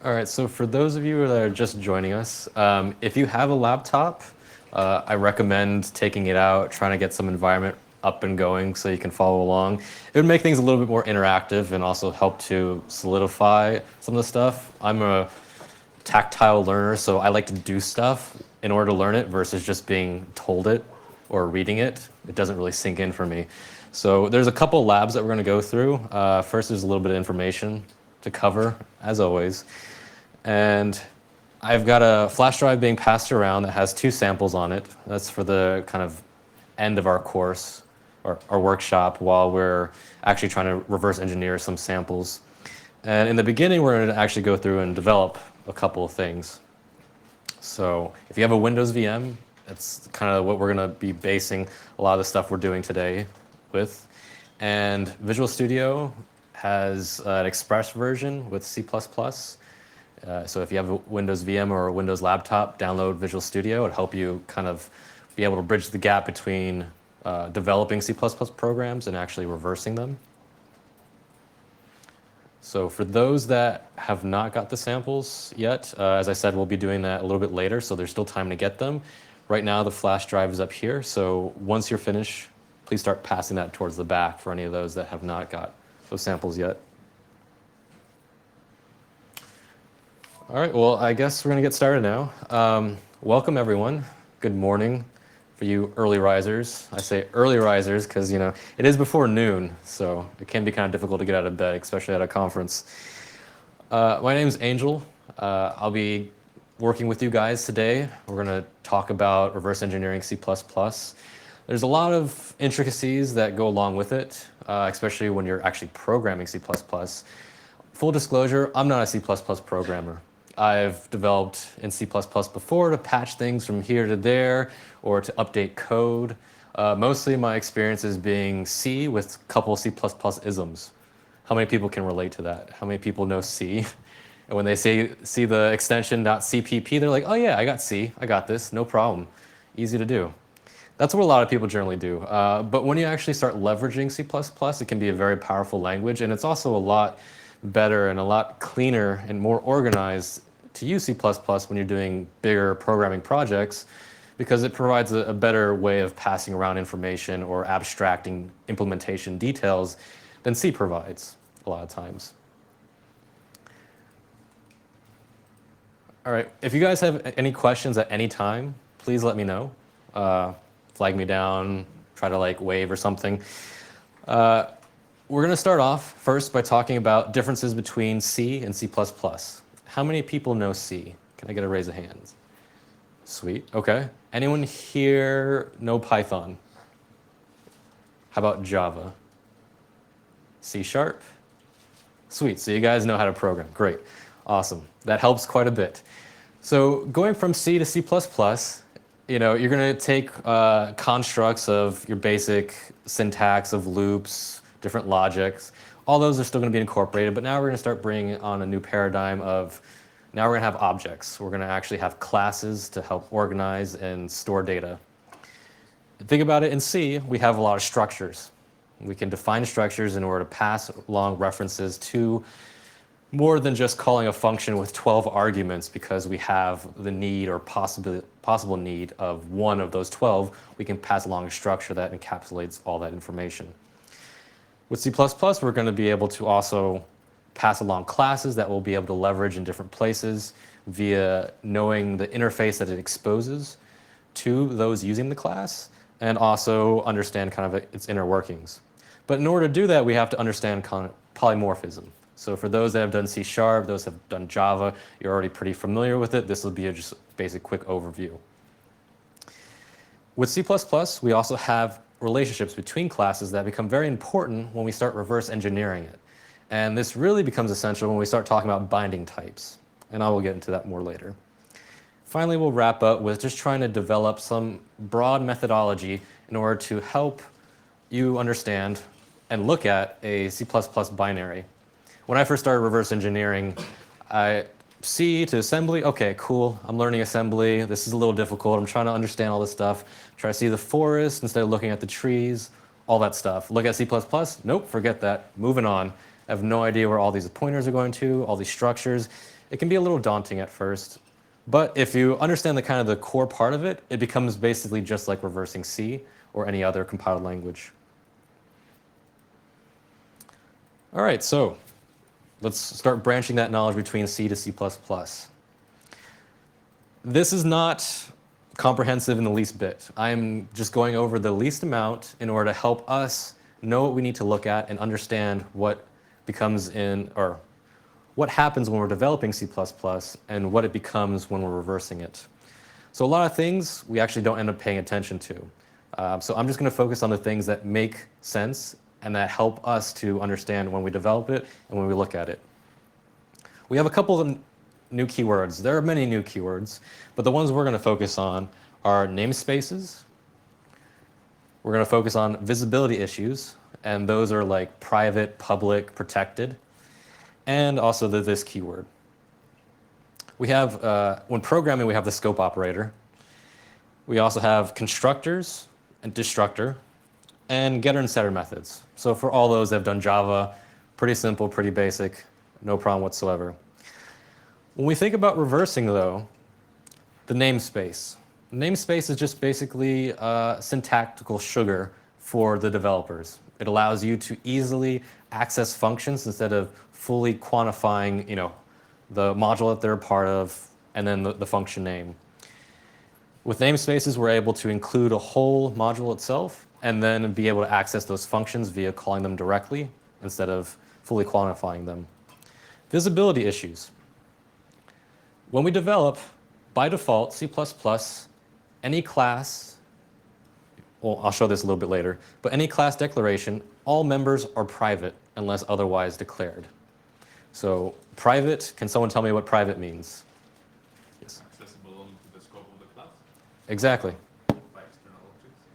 All right, so for those of you that are just joining us, if you have a laptop, I recommend taking it out, trying to get some environment up and going so you can follow along. It would make things a little bit more interactive and also help to solidify some of the stuff. I'm a tactile learner, so I like to do stuff in order to learn it versus just being told it or reading it. It doesn't really sink in for me. So there's a couple labs that we're going to go through. First, there's a little bit of information to cover, as always. And I've got a flash drive being passed around that has 2 samples on it. That's for the kind of end of our course or our workshop while we're actually trying to reverse engineer some samples. And in the beginning, we're going to actually go through and develop a couple of things. So if you have a Windows VM, that's kind of what we're going to be basing a lot of the stuff we're doing today with. And Visual Studio has an Express version with C++. So if you have a Windows VM or a Windows laptop, download Visual Studio. It'll help you kind of be able to bridge the gap between developing C++ programs and actually reversing them. So for those that have not got the samples yet, as I said, we'll be doing that a little bit later, so there's still time to get them. Right now, the flash drive is up here, so once you're finished, please start passing that towards the back for any of those that have not got those samples yet. All right, well, I guess we're going to get started now. Welcome, everyone. Good morning for you early risers. I say early risers because, you know, it is before noon, so it can be kind of difficult to get out of bed, especially at a conference. My name's Angel. I'll be working with you guys today. We're going to talk about reverse engineering C++. There's a lot of intricacies that go along with it, especially when you're actually programming C++. Full disclosure, I'm not a C++ programmer. I've developed in C++ before to patch things from here to there or to update code. Mostly my experience is being C with a couple C++ isms. How many people can relate to that? How many people know C? And when they see the extension .cpp, they're like, oh yeah, I got C, I got this, no problem. Easy to do. That's what a lot of people generally do. But when you actually start leveraging C++, it can be a very powerful language, and it's also a lot better and a lot cleaner and more organized to use C++ when you're doing bigger programming projects, because it provides a better way of passing around information or abstracting implementation details than C provides a lot of times. All right, if you guys have any questions at any time, please let me know. Flag me down, try to like wave or something. We're going to start off first by talking about differences between C and C++. How many people know C? Can I get a raise of hands? Sweet, okay. Anyone here know Python? How about Java? C#? Sweet, so you guys know how to program. Great, awesome. That helps quite a bit. So going from C to C++, you know, you're going to take constructs of your basic syntax of loops, different logics. All those are still going to be incorporated, but now we're going to start bringing on a new paradigm of, now we're going to have objects. We're going to actually have classes to help organize and store data. Think about it in C, we have a lot of structures. We can define structures in order to pass along references to more than just calling a function with 12 arguments because we have the need or possible need of one of those 12. We can pass along a structure that encapsulates all that information. With C++, we're going to be able to also pass along classes that we'll be able to leverage in different places via knowing the interface that it exposes to those using the class and also understand kind of its inner workings. But in order to do that, we have to understand polymorphism. So for those that have done C#, those have done Java, you're already pretty familiar with it. This will be just a basic quick overview. With C++, we also have relationships between classes that become very important when we start reverse engineering it. And this really becomes essential when we start talking about binding types. And I will get into that more later. Finally, we'll wrap up with just trying to develop some broad methodology in order to help you understand and look at a C++ binary. When I first started reverse engineering, C to assembly, okay, cool. I'm learning assembly. This is a little difficult. I'm trying to understand all this stuff. Try to see the forest instead of looking at the trees, all that stuff. Look at C++, nope, forget that. Moving on. I have no idea where all these pointers are going to, all these structures. it can be a little daunting at first, but if you understand the kind of the core part of it, it becomes basically just like reversing C or any other compiled language. All right, so let's start branching that knowledge between C to C++. This is not comprehensive in the least bit. I'm just going over the least amount in order to help us know what we need to look at and understand what becomes in, or what happens when we're developing C++ and what it becomes when we're reversing it. So a lot of things we actually don't end up paying attention to. So I'm just going to focus on the things that make sense and that help us to understand when we develop it and when we look at it. We have a couple of new keywords. There are many new keywords, but the ones we're going to focus on are namespaces. We're going to focus on visibility issues, and those are like private, public, protected, and also the this keyword. We have, when programming, we have the scope operator. We also have constructors and destructor, and getter and setter methods. So for all those that have done Java, pretty simple, pretty basic, no problem whatsoever. When we think about reversing, though, the namespace. Namespace is just basically syntactical sugar for the developers. It allows you to easily access functions instead of fully quantifying, the module that they're a part of and then the function name. With namespaces, we're able to include a whole module itself and then be able to access those functions via calling them directly instead of fully quantifying them. Visibility issues. When we develop, by default, C++, any class, well, I'll show this a little bit later, but any class declaration, all members are private unless otherwise declared. So private, can someone tell me what private means? Yes. Accessible only to the scope of the class? Exactly. By external objects?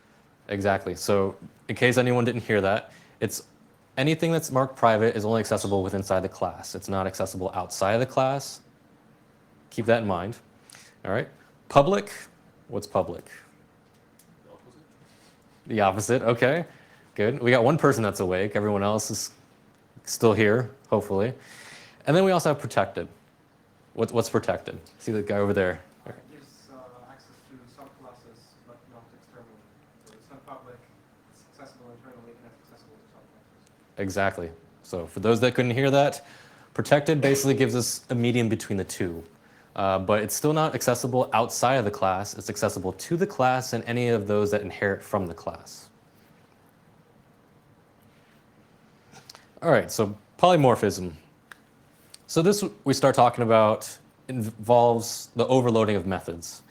Exactly. So in case anyone didn't hear that, it's anything that's marked private is only accessible within inside the class. It's not accessible outside of the class. Keep that in mind. All right. Public, what's public? The opposite? The opposite, okay. Good. We got one person that's awake. Everyone else is still here, hopefully. And then we also have protected. What's protected? See the guy over there? It gives access to subclasses, but not externally. So it's not public, it's accessible internally, and it's accessible to subclasses. Exactly. So for those that couldn't hear that, protected basically gives us a medium between the two. But it's still not accessible outside of the class. It's accessible to the class and any of those that inherit from the class. All right, so polymorphism. So this we start talking about involves the overloading of methods.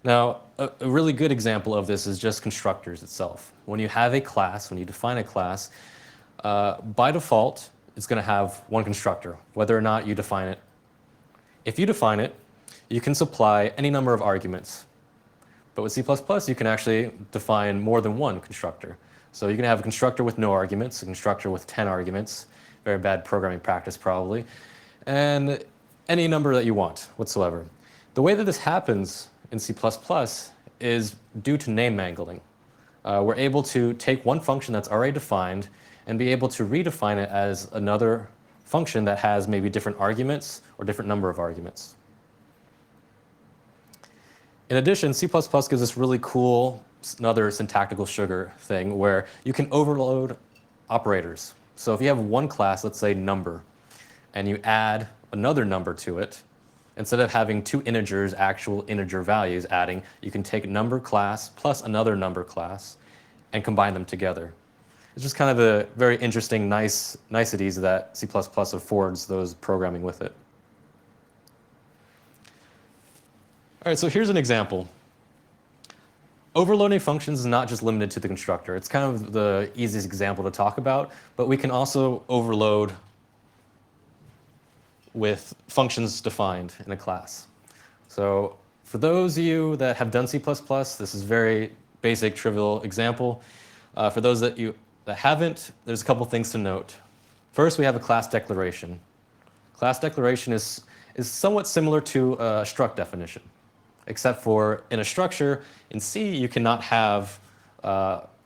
Now, a really good example of this is just constructors itself. When you have a class, when you define a class, by default, it's going to have one constructor, whether or not you define it. If you define it, you can supply any number of arguments. But with C++, you can actually define more than one constructor. So you can have a constructor with no arguments, a constructor with 10 arguments, very bad programming practice probably, and any number that you want whatsoever. The way that this happens in C++ is due to name mangling. We're able to take one function that's already defined and be able to redefine it as another function that has maybe different arguments or different number of arguments. In addition, C++ gives us really cool, another syntactical sugar thing where you can overload operators. So if you have one class, let's say number, and you add another number to it, instead of having two integers, actual integer values adding, you can take number class plus another number class and combine them together. It's just kind of a very interesting, niceties that C++ affords those programming with it. All right, so here's an example. Overloading functions is not just limited to the constructor. It's kind of the easiest example to talk about, but we can also overload with functions defined in a class. So for those of you that have done C++, this is a very basic, trivial example. For those that haven't, there's a couple things to note. First, we have a class declaration. Class declaration is somewhat similar to a struct definition, except for in a structure, in C, you cannot have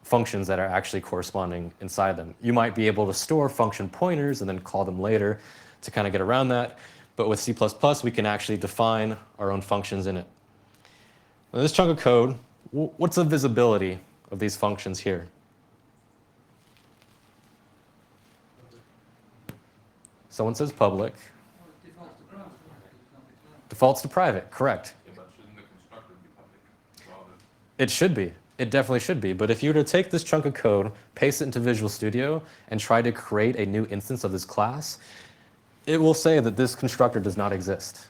functions that are actually corresponding inside them. You might be able to store function pointers and then call them later to kind of get around that. But with C++, we can actually define our own functions in it. Now, this chunk of code, what's the visibility of these functions here? Someone says public. Defaults to private, correct. Yeah, but shouldn't the constructor be public rather? It should be. It definitely should be. But if you were to take this chunk of code, paste it into Visual Studio, and try to create a new instance of this class, it will say that this constructor does not exist.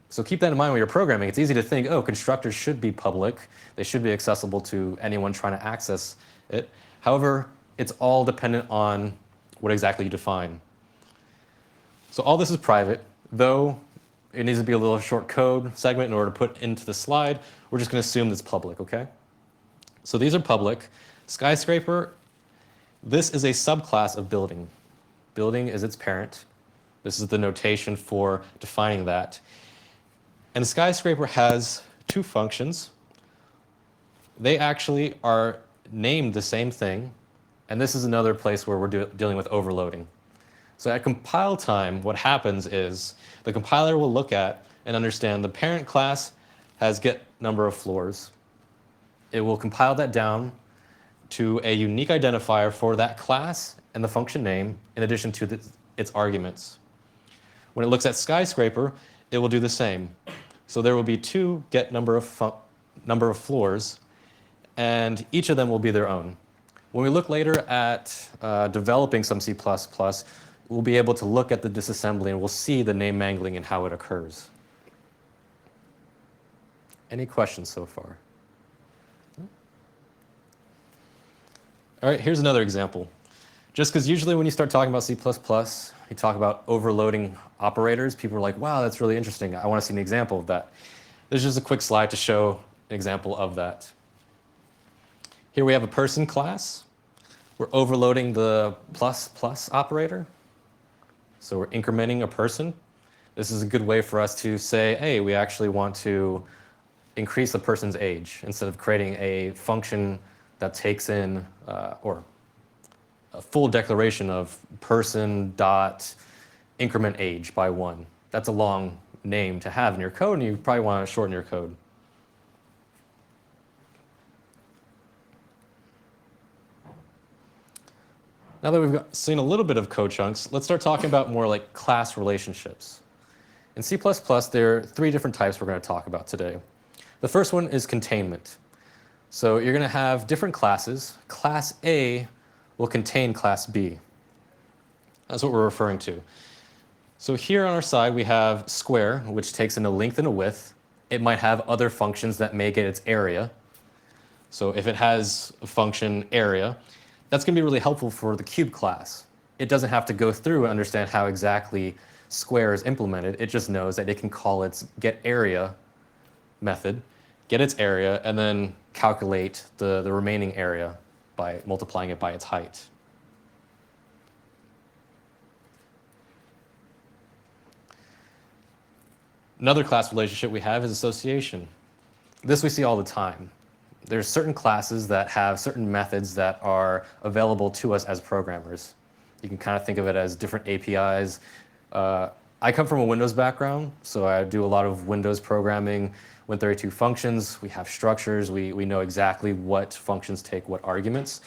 So keep that in mind when you're programming. It's easy to think, oh, constructors should be public. They should be accessible to anyone trying to access it. However, it's all dependent on what exactly you define. So all this is private, though it needs to be a little short code segment in order to put into the slide. We're just going to assume that's public, okay? So these are public. Skyscraper, this is a subclass of building. Building is its parent. This is the notation for defining that. And skyscraper has two functions. They actually are named the same thing. And this is another place where we're dealing with overloading. So at compile time, what happens is the compiler will look at and understand the parent class has get number of floors. It will compile that down to a unique identifier for that class and the function name in addition to its arguments. When it looks at skyscraper, it will do the same. So there will be two get number of floors, and each of them will be their own. When we look later at developing some C++, we'll be able to look at the disassembly and we'll see the name mangling and how it occurs. Any questions so far? All right, here's another example. Just because usually when you start talking about C++, you talk about overloading operators, people are like, wow, that's really interesting. I want to see an example of that. This is just a quick slide to show an example of that. Here we have a person class. We're overloading the ++ operator. So we're incrementing a person. This is a good way for us to say, hey, we actually want to increase the person's age instead of creating a function that takes in, or a full declaration of person dot increment age by 1. That's a long name to have in your code, and you probably want to shorten your code. Now that we've seen a little bit of code chunks, let's start talking about more like class relationships. In C++, there are 3 different types we're going to talk about today. The first one is containment. So you're going to have different classes. Class A will contain class B. That's what we're referring to. So here on our side, we have square, which takes in a length and a width. It might have other functions that may get its area. So if it has a function area, that's going to be really helpful for the cube class. It doesn't have to go through and understand how exactly square is implemented. It just knows that it can call its getArea method, get its area, and then calculate the remaining area by multiplying it by its height. Another class relationship we have is association. This we see all the time. There's certain classes that have certain methods that are available to us as programmers. You can kind of think of it as different APIs. I come from a Windows background, so I do a lot of Windows programming, Win32 functions. We have structures. We know exactly what functions take what arguments.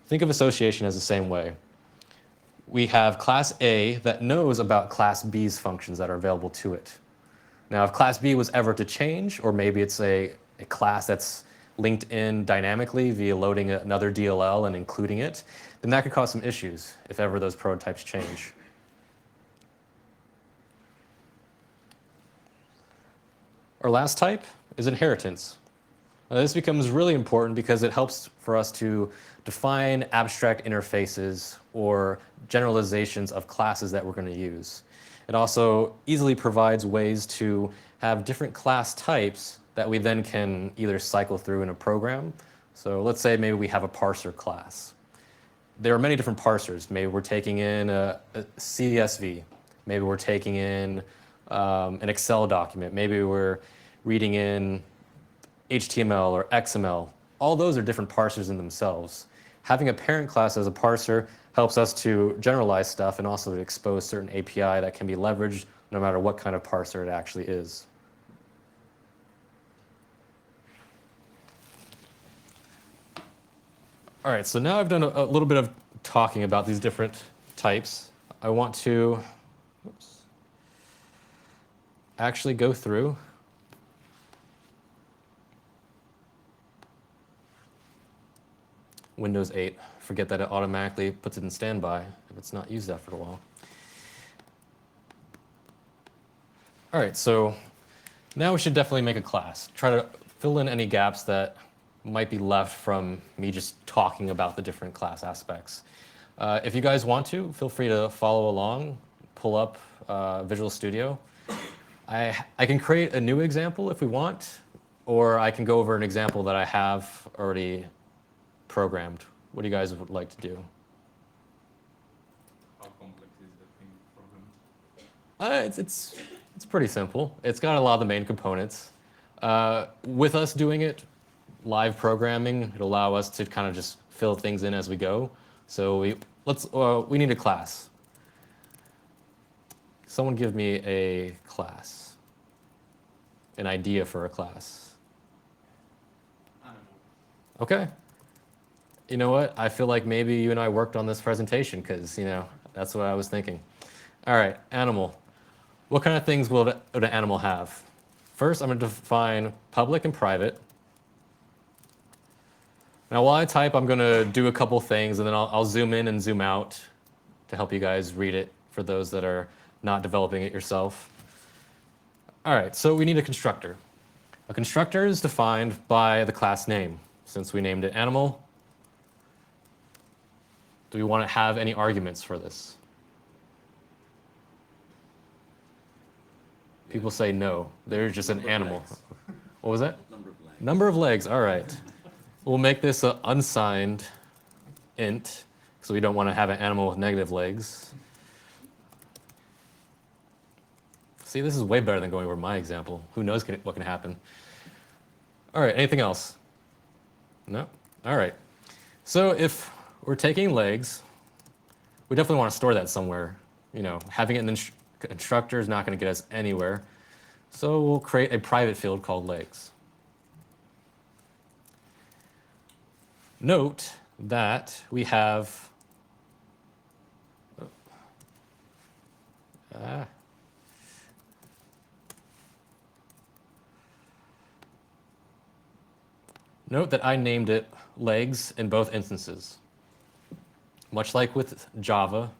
Think of association as the same way. We have class A that knows about class B's functions that are available to it. Now, if class B was ever to change, or maybe it's a class that's linked in dynamically via loading another DLL and including it, then that could cause some issues if ever those prototypes change. Our last type is inheritance. Now, this becomes really important because it helps for us to define abstract interfaces or generalizations of classes that we're going to use. It also easily provides ways to have different class types that we then can either cycle through in a program. So let's say maybe we have a parser class. There are many different parsers. Maybe we're taking in a CSV. Maybe we're taking in an Excel document. Maybe we're reading in HTML or XML. All those are different parsers in themselves. Having a parent class as a parser helps us to generalize stuff and also to expose certain API that can be leveraged no matter what kind of parser it actually is. All right, so now I've done a little bit of talking about these different types. I want to actually go through Windows 8. Forget that it automatically puts it in standby if it's not used after a while. All right, so now we should definitely make a class. Try to fill in any gaps that might be left from me just talking about the different class aspects. If you guys want to, feel free to follow along, pull up Visual Studio. I can create a new example if we want, or I can go over an example that I have already programmed. What do you guys would like to do? How complex is the thing programmed? It's pretty simple. It's got a lot of the main components. With us doing it, live programming, it'll allow us to kind of just fill things in as we go. So we need a class. Someone give me a class, an idea for a class. Animal. Okay. You know what? I feel like maybe you and I worked on this presentation because, that's what I was thinking. All right, animal. What kind of things would an animal have? First, I'm going to define public and private. Now, while I type, I'm going to do a couple things, and then I'll zoom in and zoom out to help you guys read it for those that are not developing it yourself. All right, so we need a constructor. A constructor is defined by the class name. Since we named it animal, do we want to have any arguments for this? People say no. They're just an animal. What was that? Number of legs. Number of legs. All right. We'll make this an unsigned int, so we don't want to have an animal with negative legs. See, this is way better than going over my example. Who knows what can happen? All right, anything else? No? All right. So if we're taking legs, we definitely want to store that somewhere. Having it in the constructor is not going to get us anywhere. So we'll create a private field called legs. Note that we have note that I named it legs in both instances. Much like with Java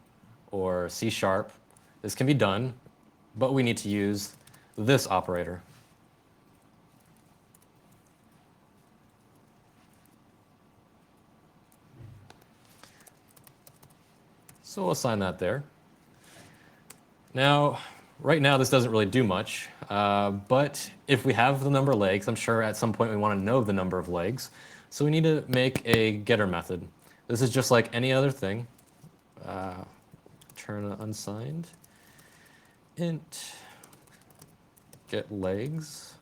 or C#, this can be done, but we need to use this operator. So we'll assign that there. Now, right now this doesn't really do much, but if we have the number of legs, I'm sure at some point we want to know the number of legs. So we need to make a getter method. This is just like any other thing. Turn unsigned int get legs.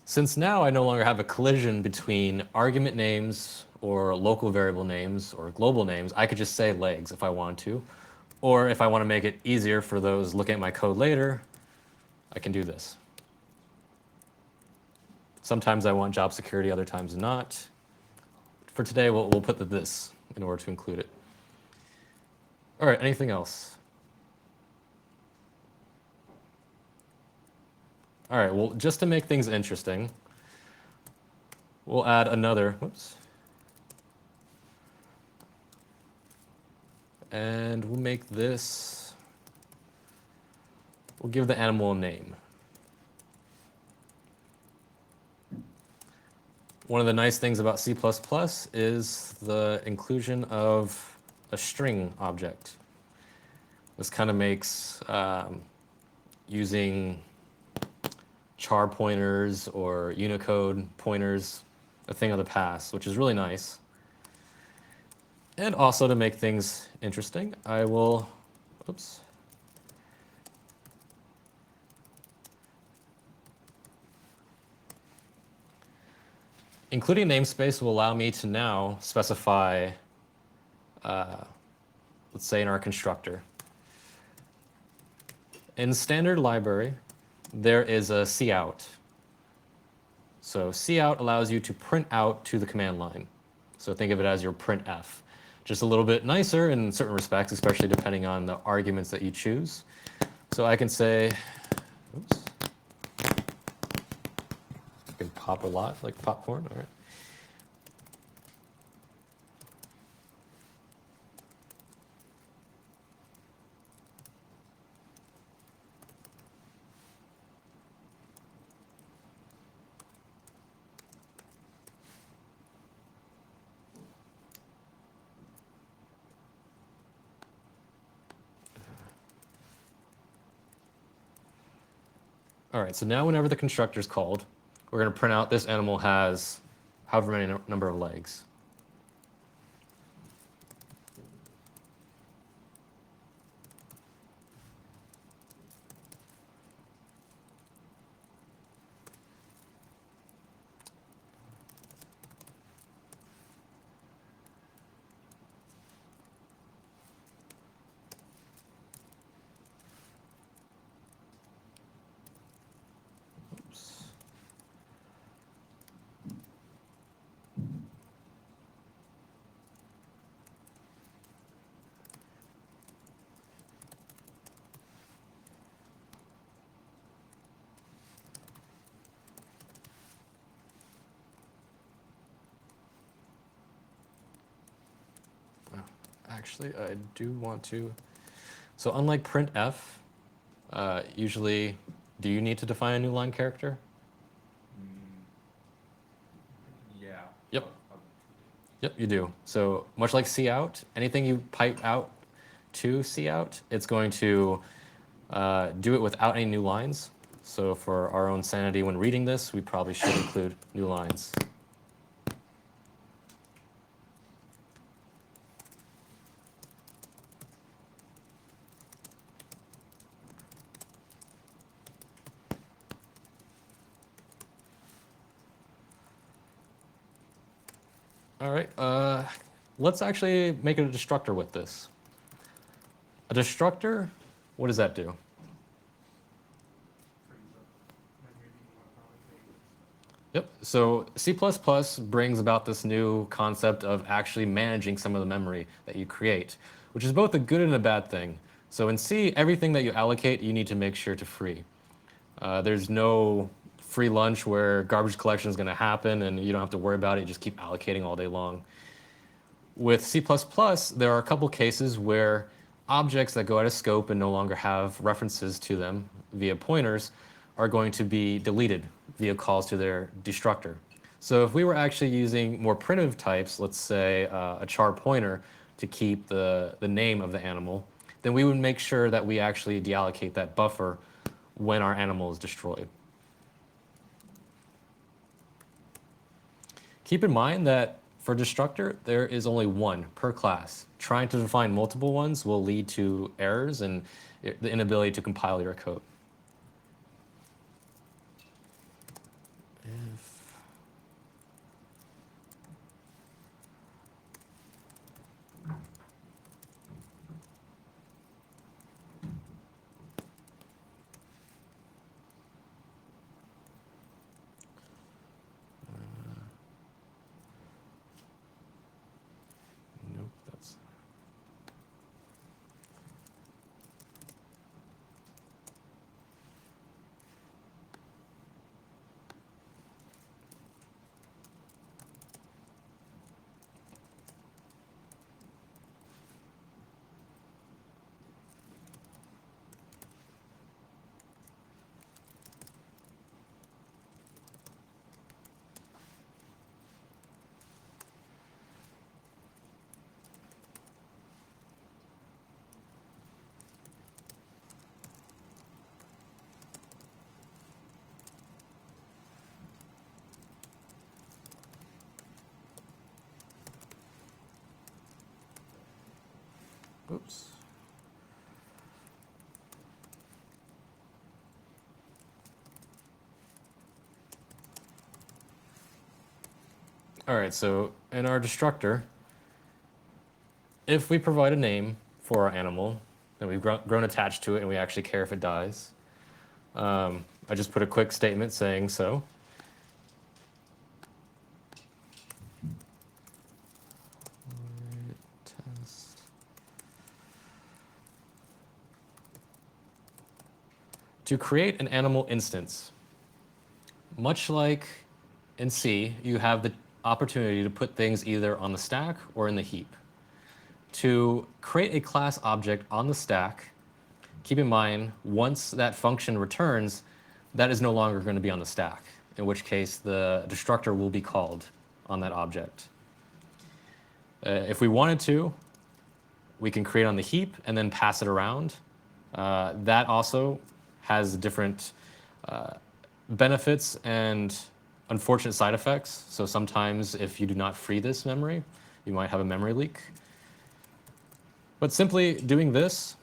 Since now I no longer have a collision between argument names or local variable names or global names, I could just say legs if I want to. Or if I want to make it easier for those looking at my code later, I can do this. Sometimes I want job security, other times not. For today, we'll put the this in order to include it. All right, anything else? All right, well, just to make things interesting, we'll add another, whoops. And we'll make this, we'll give the animal a name. One of the nice things about C++ is the inclusion of a string object. This kind of makes using char pointers or Unicode pointers a thing of the past, which is really nice. And also to make things interesting, I will, oops. Including namespace will allow me to now specify let's say in our constructor. In standard library, there is a cout. So cout allows you to print out to the command line. So think of it as your printf. Just a little bit nicer in certain respects, especially depending on the arguments that you choose. So I can say, oops, I can pop a lot like popcorn, all right. All right, so now whenever the constructor is called, we're going to print out this animal has however many number of legs. Oops. Actually, I do want to. So unlike printf, usually, do you need to define a new line character? Yeah. Yep. I'll- Yep, you do. So much like cout, anything you pipe out to cout, it's going to do it without any new lines. So for our own sanity when reading this, we probably should include new lines. All right, let's actually make a destructor with this. A destructor, what does that do? Frees up memory being Yep, so C++ brings about this new concept of actually managing some of the memory that you create, which is both a good and a bad thing. So in C, everything that you allocate, you need to make sure to free. There's no free lunch where garbage collection is going to happen and you don't have to worry about it. You just keep allocating all day long. With C++, there are a couple cases where objects that go out of scope and no longer have references to them via pointers are going to be deleted via calls to their destructor. So if we were actually using more primitive types, let's say a char pointer to keep the name of the animal, then we would make sure that we actually deallocate that buffer when our animal is destroyed. Keep in mind that for destructor, there is only one per class. Trying to define multiple ones will lead to errors and the inability to compile your code. Nope, that's. Oops. All right, so in our destructor, if we provide a name for our animal, and we've grown attached to it, and we actually care if it dies. I just put a quick statement saying so. Test. To create an animal instance, much like in C, you have the opportunity to put things either on the stack or in the heap. To create a class object on the stack, keep in mind, once that function returns, that is no longer going to be on the stack, in which case the destructor will be called on that object. If we wanted to, we can create on the heap and then pass it around. That also has different benefits and unfortunate side effects. So sometimes if you do not free this memory, you might have a memory leak. But simply doing this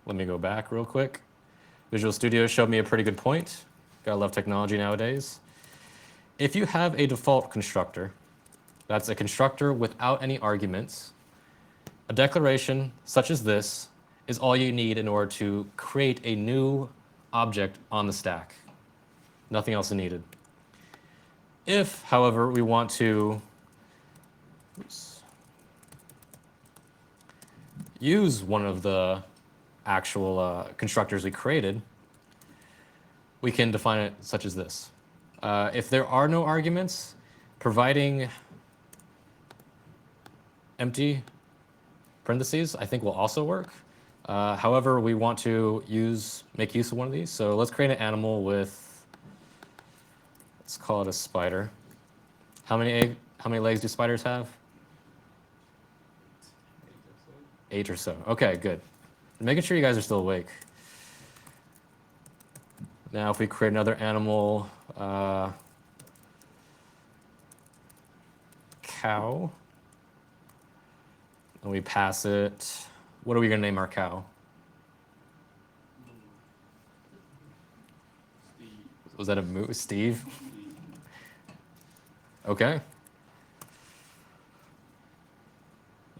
let me go back real quick. Visual Studio showed me a pretty good point. Gotta love technology nowadays. If you have a default constructor, that's a constructor without any arguments, a declaration such as this is all you need in order to create a new object on the stack. Nothing else is needed. If, however, we want to use one of the actual constructors we created, we can define it such as this. If there are no arguments, providing empty parentheses I think will also work. However, we want to make use of one of these. So let's create an animal with, let's call it a spider. How many legs do spiders have? 8 or so. Okay, good. Making sure you guys are still awake. Now if we create another animal, cow, and we pass it, what are we going to name our cow? Steve. Was that a moose? Steve? Okay.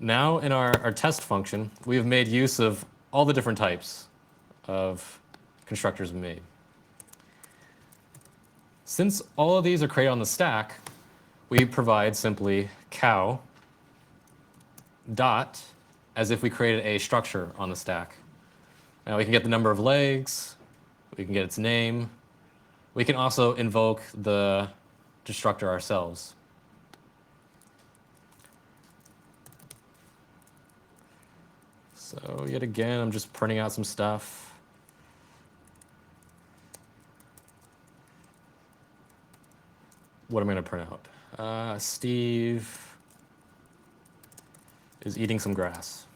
Now in our test function, we have made use of all the different types of constructors we made. Since all of these are created on the stack, we provide simply cow dot as if we created a structure on the stack. Now we can get the number of legs, we can get its name, we can also invoke the destructor ourselves. So yet again, I'm just printing out some stuff. What am I going to print out? Steve is eating some grass.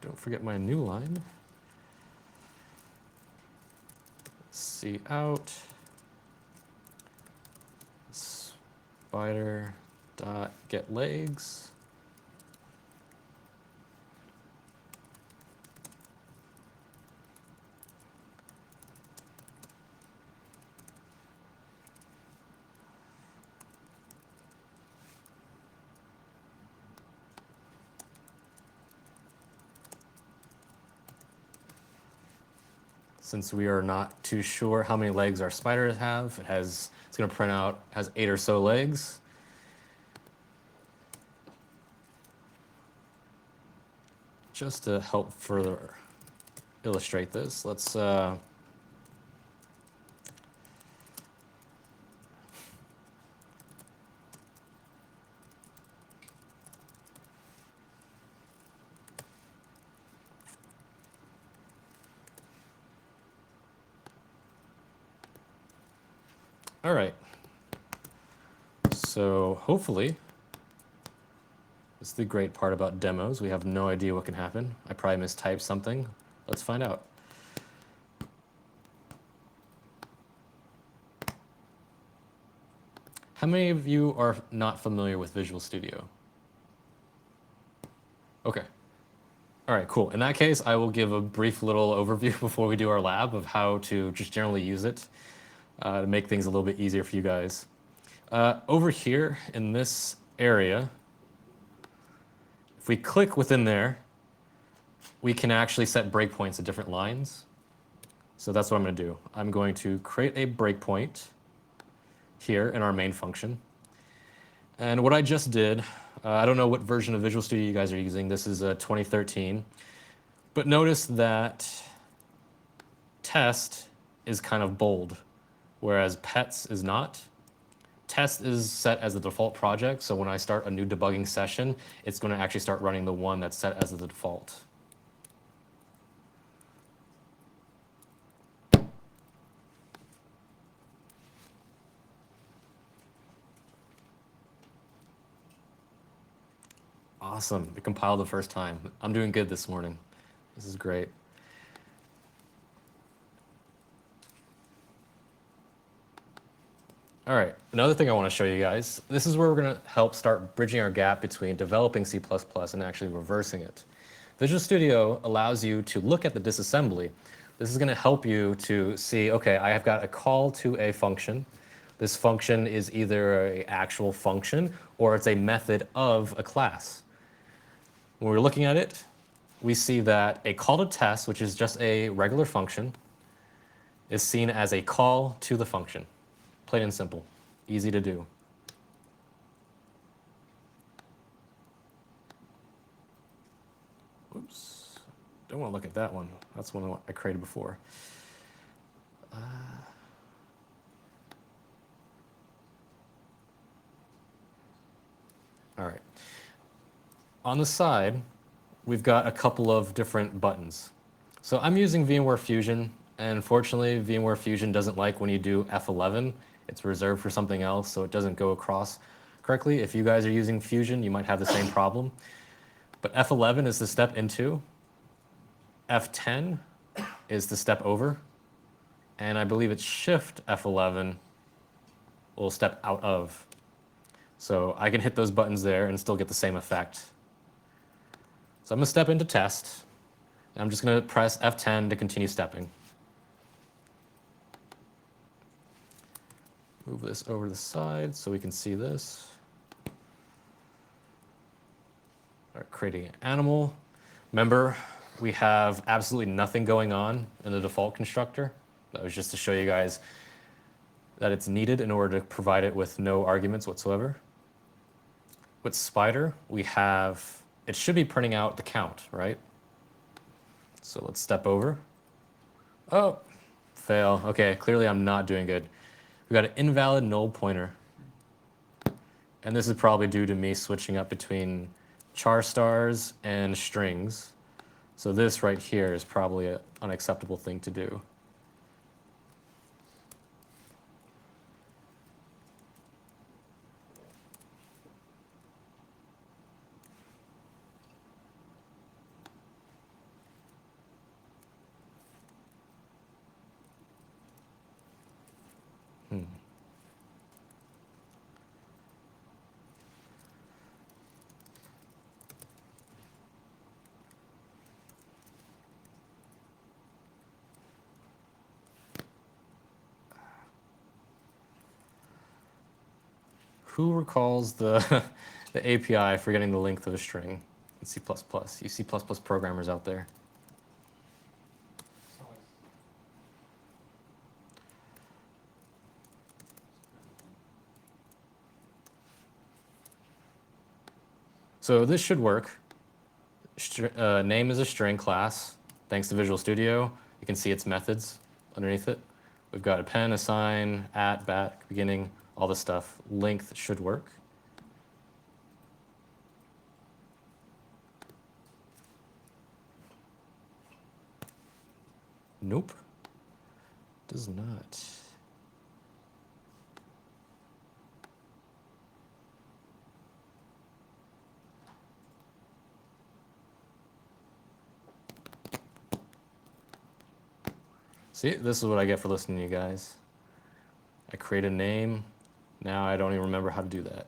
Don't forget my new line. See out. Spider dot get legs. Since we are not too sure how many legs our spiders have, it's going to print out, has 8 or so legs. Just to help further illustrate this, let's all right. So hopefully, this is the great part about demos. We have no idea what can happen. I probably mistyped something. Let's find out. How many of you are not familiar with Visual Studio? Okay. All right, cool. In that case, I will give a brief little overview before we do our lab of how to just generally use it to make things a little bit easier for you guys. Over here in this area, if we click within there, we can actually set breakpoints at different lines. So that's what I'm going to do. I'm going to create a breakpoint here in our main function. And what I just did, I don't know what version of Visual Studio you guys are using. This is 2013. But notice that test is kind of bold, whereas pets is not. Test is set as the default project, so when I start a new debugging session, it's going to actually start running the one that's set as the default. Awesome, it compiled the first time. I'm doing good this morning. This is great. All right, another thing I want to show you guys, this is where we're going to help start bridging our gap between developing C++ and actually reversing it. Visual Studio allows you to look at the disassembly. This is going to help you to see, okay, I have got a call to a function. This function is either an actual function or it's a method of a class. When we're looking at it, we see that a call to test, which is just a regular function, is seen as a call to the function. Plain and simple, easy to do. Oops, don't want to look at that one. That's one I created before. All right. On the side, we've got a couple of different buttons. So I'm using VMware Fusion, and unfortunately, VMware Fusion doesn't like when you do F11. It's reserved for something else, so it doesn't go across correctly. If you guys are using Fusion, you might have the same problem. But F11 is the step into. F10 is the step over. And I believe it's Shift F11 will step out of. So I can hit those buttons there and still get the same effect. So I'm going to step into test. And I'm just going to press F10 to continue stepping. Move this over to the side so we can see this. All right, creating an animal. Remember, we have absolutely nothing going on in the default constructor. That was just to show you guys that it's needed in order to provide it with no arguments whatsoever. With Spider, we have, it should be printing out the count, right? So let's step over. Oh, fail. Okay, clearly I'm not doing good. We've got an invalid null pointer. And this is probably due to me switching up between char stars and strings. So this right here is probably an unacceptable thing to do. Who recalls the, the API for getting the length of a string in C++? You C++ programmers out there. So this should work. Name is a string class. Thanks to Visual Studio, you can see its methods underneath it. We've got append, assign, at, back, beginning, all this stuff. Length should work. Nope. Does not. See, this is what I get for listening to you guys. I create a name. Now I don't even remember how to do that.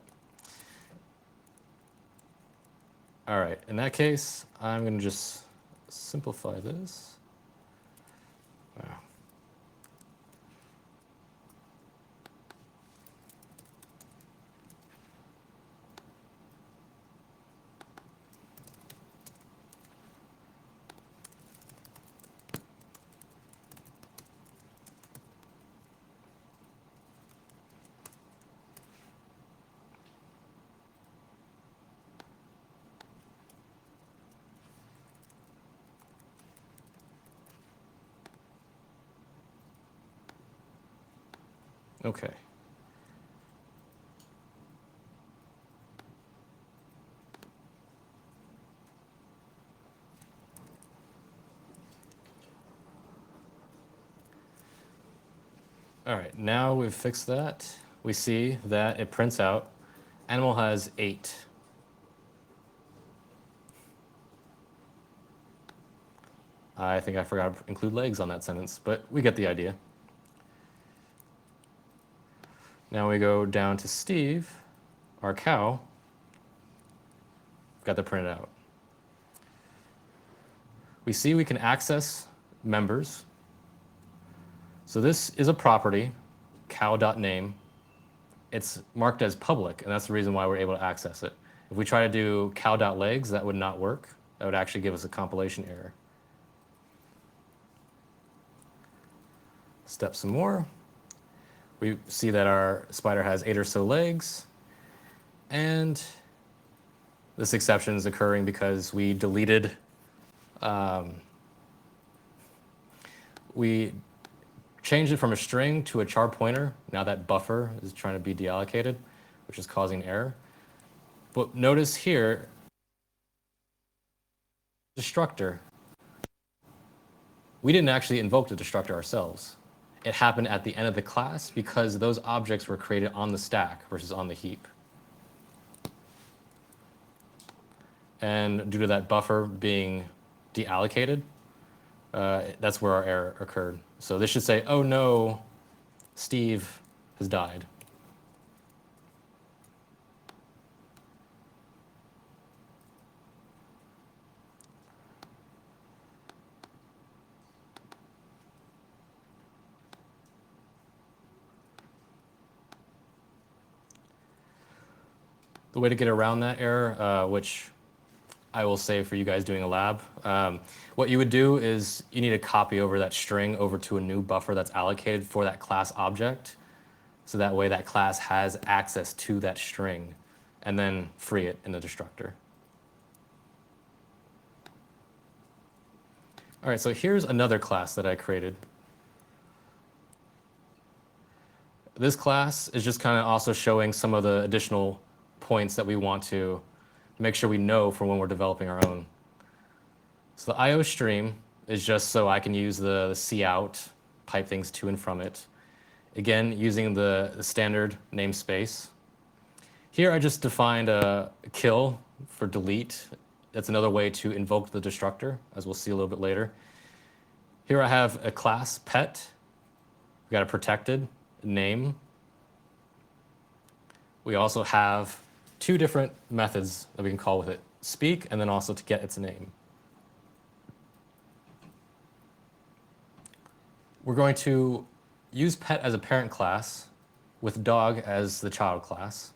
All right, in that case, I'm going to just simplify this. Wow. Okay. All right, now we've fixed that. We see that it prints out animal has 8. I think I forgot to include legs on that sentence, but we get the idea. Now we go down to Steve, our cow. Got that printed out. We see we can access members. So this is a property, cow.name. It's marked as public, and that's the reason why we're able to access it. If we try to do cow.legs, that would not work. That would actually give us a compilation error. Step some more. We see that our spider has 8 or so legs, and this exception is occurring because we deleted, we changed it from a string to a char pointer. Now that buffer is trying to be deallocated, which is causing error. But notice here, destructor, we didn't actually invoke the destructor ourselves. It happened at the end of the class because those objects were created on the stack versus on the heap. And due to that buffer being deallocated, that's where our error occurred. So this should say, oh no, Steve has died. The way to get around that error, which I will save for you guys doing a lab, what you would do is you need to copy over that string over to a new buffer that's allocated for that class object. So that way that class has access to that string, and then free it in the destructor. All right, so here's another class that I created. This class is just kind of also showing some of the additional points that we want to make sure we know for when we're developing our own. So the IO stream is just so I can use the cout, pipe things to and from it. Again, using the standard namespace. Here I just defined a kill for delete. That's another way to invoke the destructor, as we'll see a little bit later. Here I have a class pet. We got a protected name. We also have 2 different methods that we can call with it, speak and then also to get its name. We're going to use pet as a parent class with dog as the child class.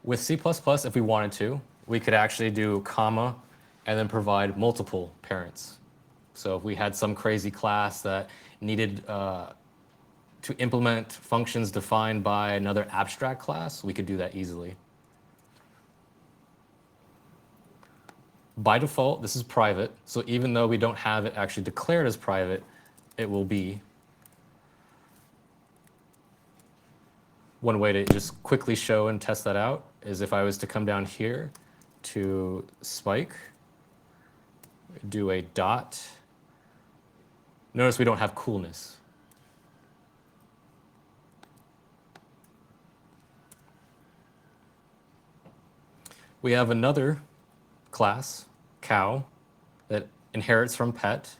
With C++, if we wanted to, we could actually do comma and then provide multiple parents. So if we had some crazy class that needed to implement functions defined by another abstract class, we could do that easily. By default, this is private, so even though we don't have it actually declared as private, it will be. One way to just quickly show and test that out is if I was to come down here to spike, do a dot. Notice we don't have coolness. We have another class, cow, that inherits from pet.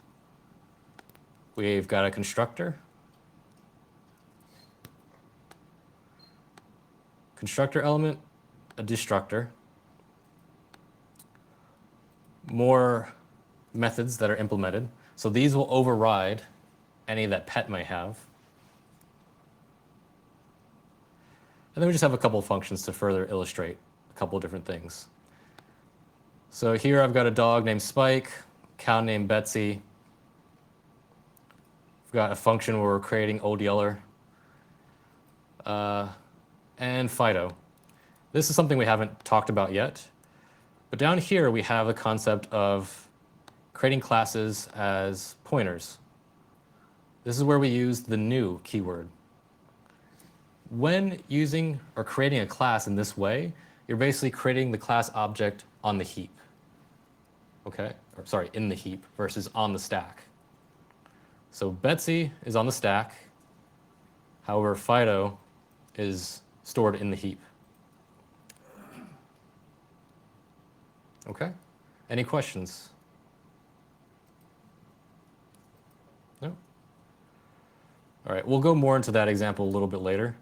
We've got a constructor. Constructor element, a destructor. more methods that are implemented. So these will override any that pet may have. And then we just have a couple of functions to further illustrate a couple of different things. So here I've got a dog named Spike, cow named Betsy. We've got a function where we're creating Old Yeller, and Fido. This is something we haven't talked about yet. But down here we have a concept of creating classes as pointers. This is where we use the new keyword. When using or creating a class in this way, you're basically creating the class object on the heap. Okay? Or sorry, in the heap versus on the stack. So Betsy is on the stack. However, Fido is stored in the heap. Okay? Any questions? No? All right, we'll go more into that example a little bit later.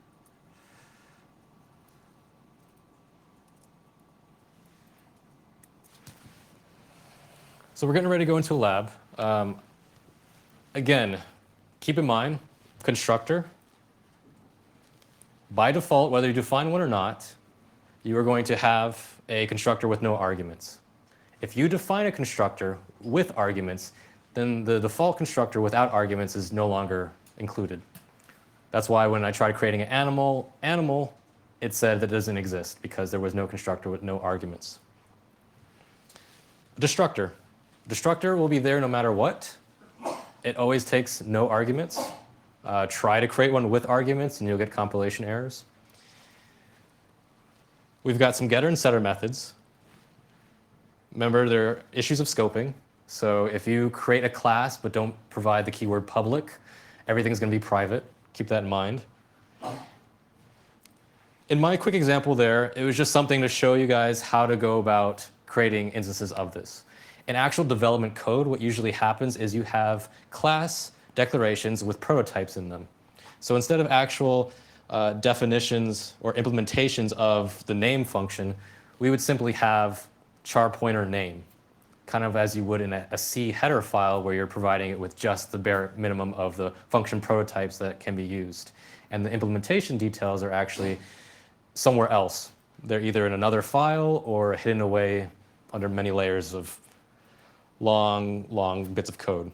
So we're getting ready to go into a lab. Again, keep in mind, constructor. By default, whether you define one or not, you are going to have a constructor with no arguments. If you define a constructor with arguments, then the default constructor without arguments is no longer included. That's why when I tried creating an animal, it said that it doesn't exist because there was no constructor with no arguments. Destructor. Destructor will be there no matter what. It always takes no arguments. Try to create one with arguments and you'll get compilation errors. We've got some getter and setter methods. Remember, there are issues of scoping. So if you create a class but don't provide the keyword public, everything's going to be private. Keep that in mind. In my quick example there, it was just something to show you guys how to go about creating instances of this. In actual development code, what usually happens is you have class declarations with prototypes in them. So instead of actual definitions or implementations of the name function, we would simply have char pointer name, kind of as you would in a C header file where you're providing it with just the bare minimum of the function prototypes that can be used. And the implementation details are actually somewhere else. They're either in another file or hidden away under many layers of long bits of code.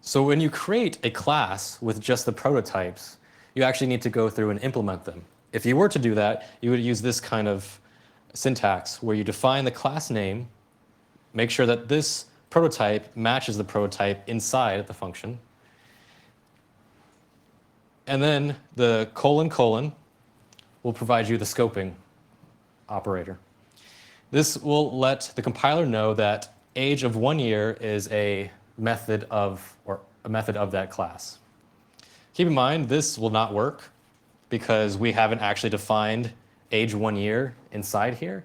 So when you create a class with just the prototypes, you actually need to go through and implement them. If you were to do that, you would use this kind of syntax where you define the class name, make sure that this prototype matches the prototype inside the function, and then the colon will provide you the scoping operator. This will let the compiler know that age of 1 year is a method of that class. Keep in mind, this will not work because we haven't actually defined age 1 year inside here.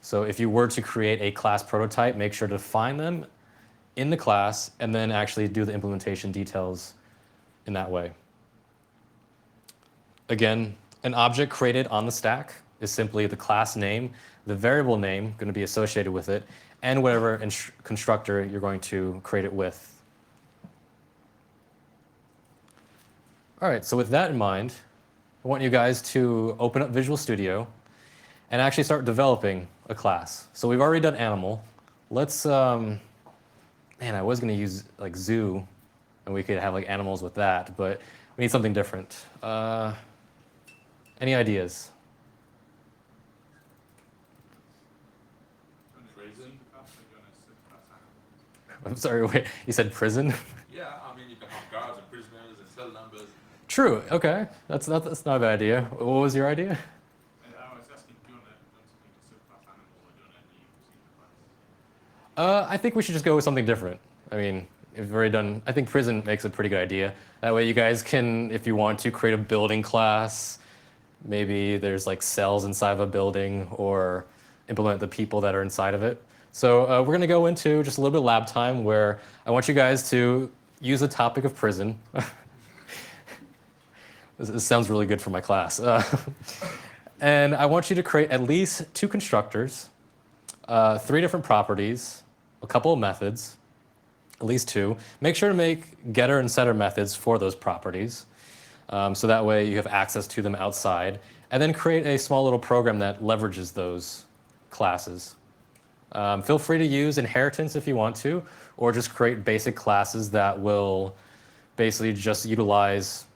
So if you were to create a class prototype, make sure to define them in the class and then actually do the implementation details in that way. Again, an object created on the stack is simply the class name, the variable name going to be associated with it, and whatever constructor you're going to create it with. All right, so with that in mind, I want you guys to open up Visual Studio and actually start developing a class. So we've already done animal. Let's, man, I was going to use like zoo, and we could have like animals with that, but we need something different. Any ideas? I'm sorry, wait, you said prison? Yeah, I mean, you can have guards and prisoners and cell numbers. True, okay. That's not a bad idea. What was your idea? I was asking, do you want to do something to subclass animal or do you want to use class? I think we should just go with something different. I mean, if we've already done, I think prison makes a pretty good idea. That way you guys can, if you want to, create a building class. Maybe there's like cells inside of a building or implement the people that are inside of it. So we're going to go into just a little bit of lab time where I want you guys to use the topic of prison. This sounds really good for my class. And I want you to create at least 2 constructors Three different properties, a couple of methods, at least two. Make sure to make getter and setter methods for those properties. So that way you have access to them outside. And then create a small little program that leverages those classes. Feel free to use inheritance if you want to, or just create basic classes that will basically just utilize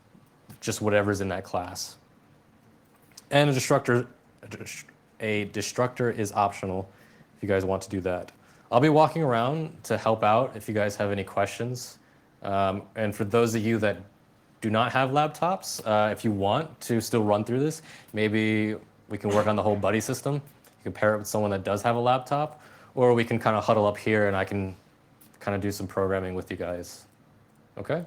just whatever's in that class. And a destructor is optional if you guys want to do that. I'll be walking around to help out if you guys have any questions. And for those of you that do not have laptops, if you want to still run through this, maybe we can work on the whole buddy system. You can pair it with someone that does have a laptop, or we can kind of huddle up here and I can kind of do some programming with you guys. Okay?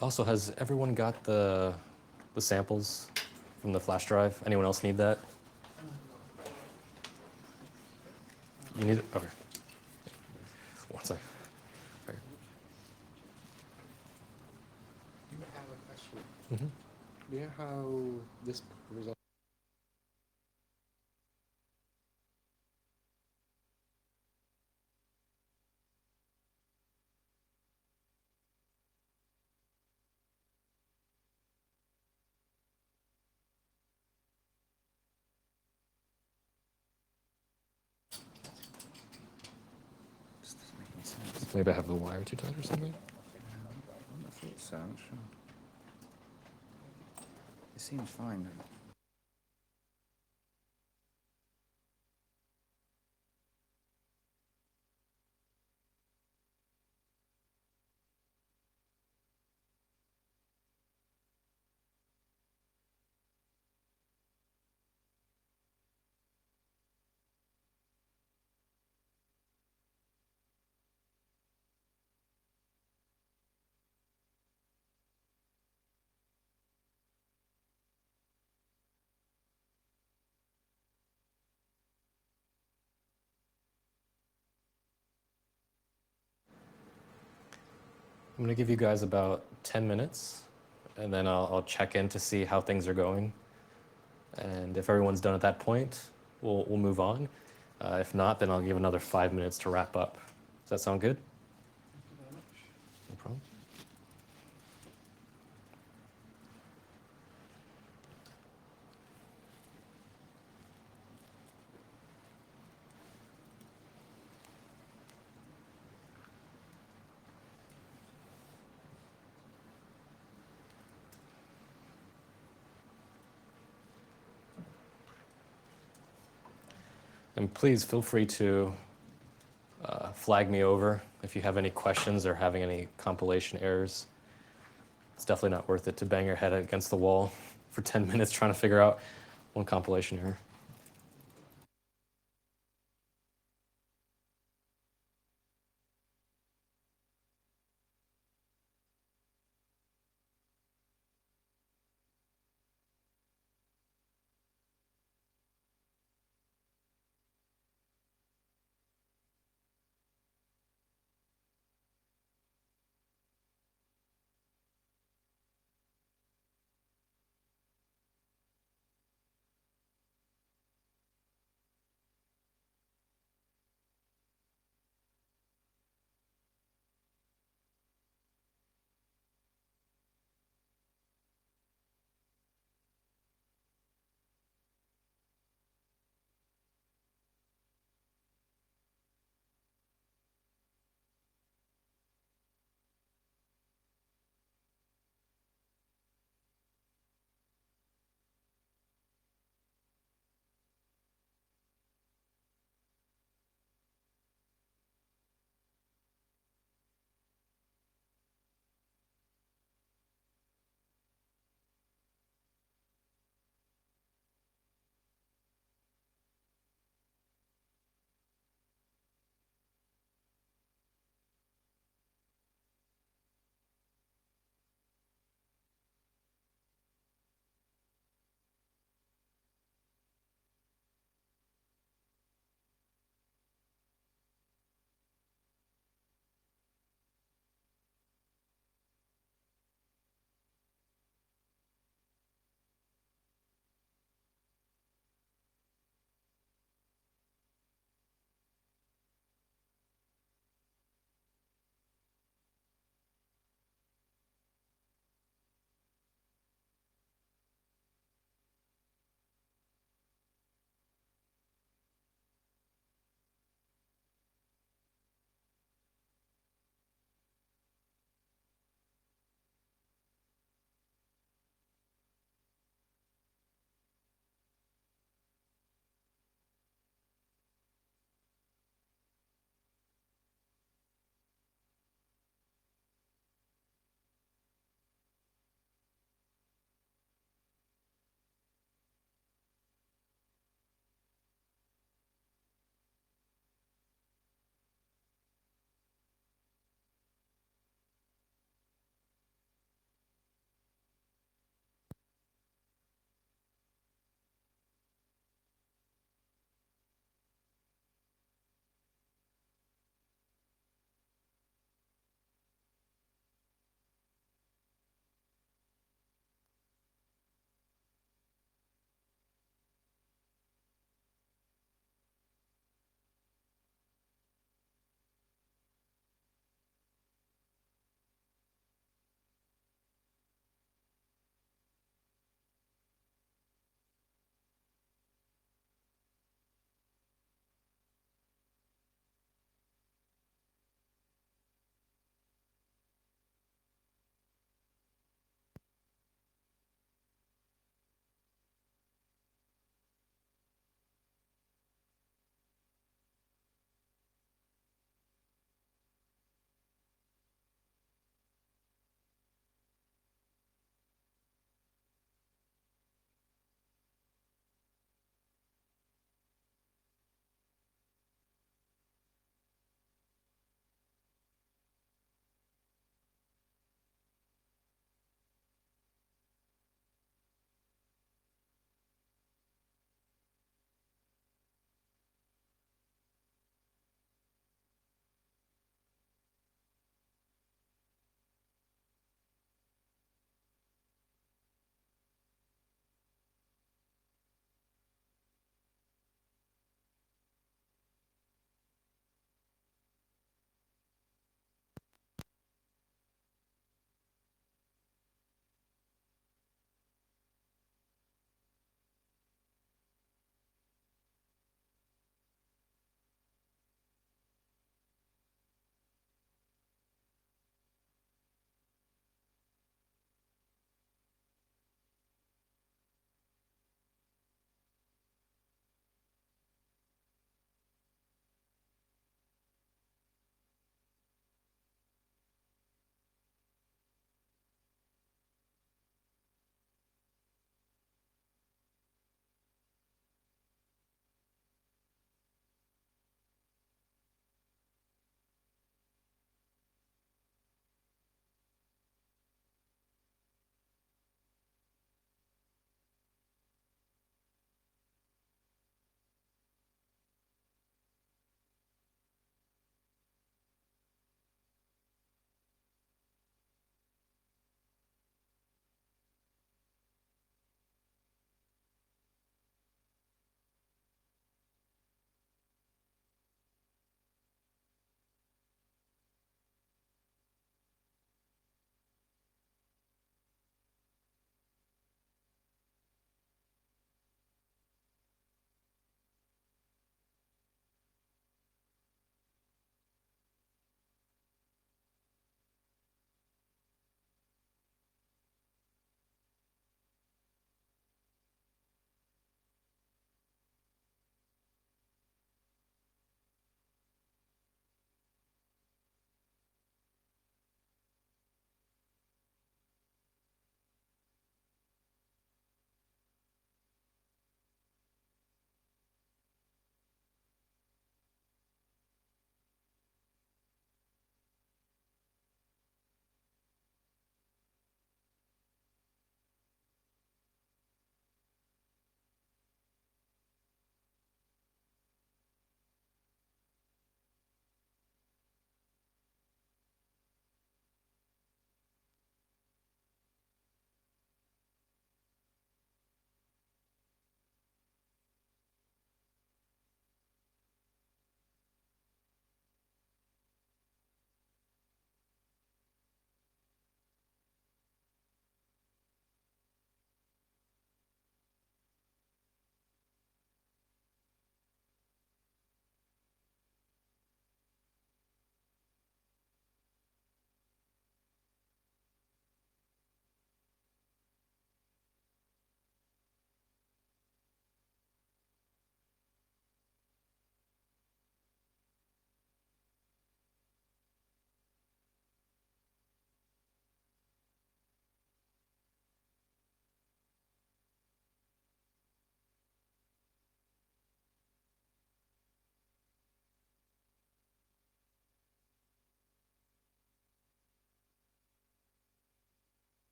Also, has everyone got the samples from the flash drive? Anyone else need that? You need it? Okay. One second. Okay. I have a question. Mhm. Do you know how this result? This doesn't make any sense. Maybe I have the wire too tight or something? I thought so. Sure. It seems fine. I'm gonna give you guys about 10 minutes, and then I'll check in to see how things are going. And if everyone's done at that point, we'll move on. If not, then I'll give another 5 minutes to wrap up. Does that sound good? No problem. And please feel free to flag me over if you have any questions or having any compilation errors. It's definitely not worth it to bang your head against the wall for 10 minutes trying to figure out one compilation error.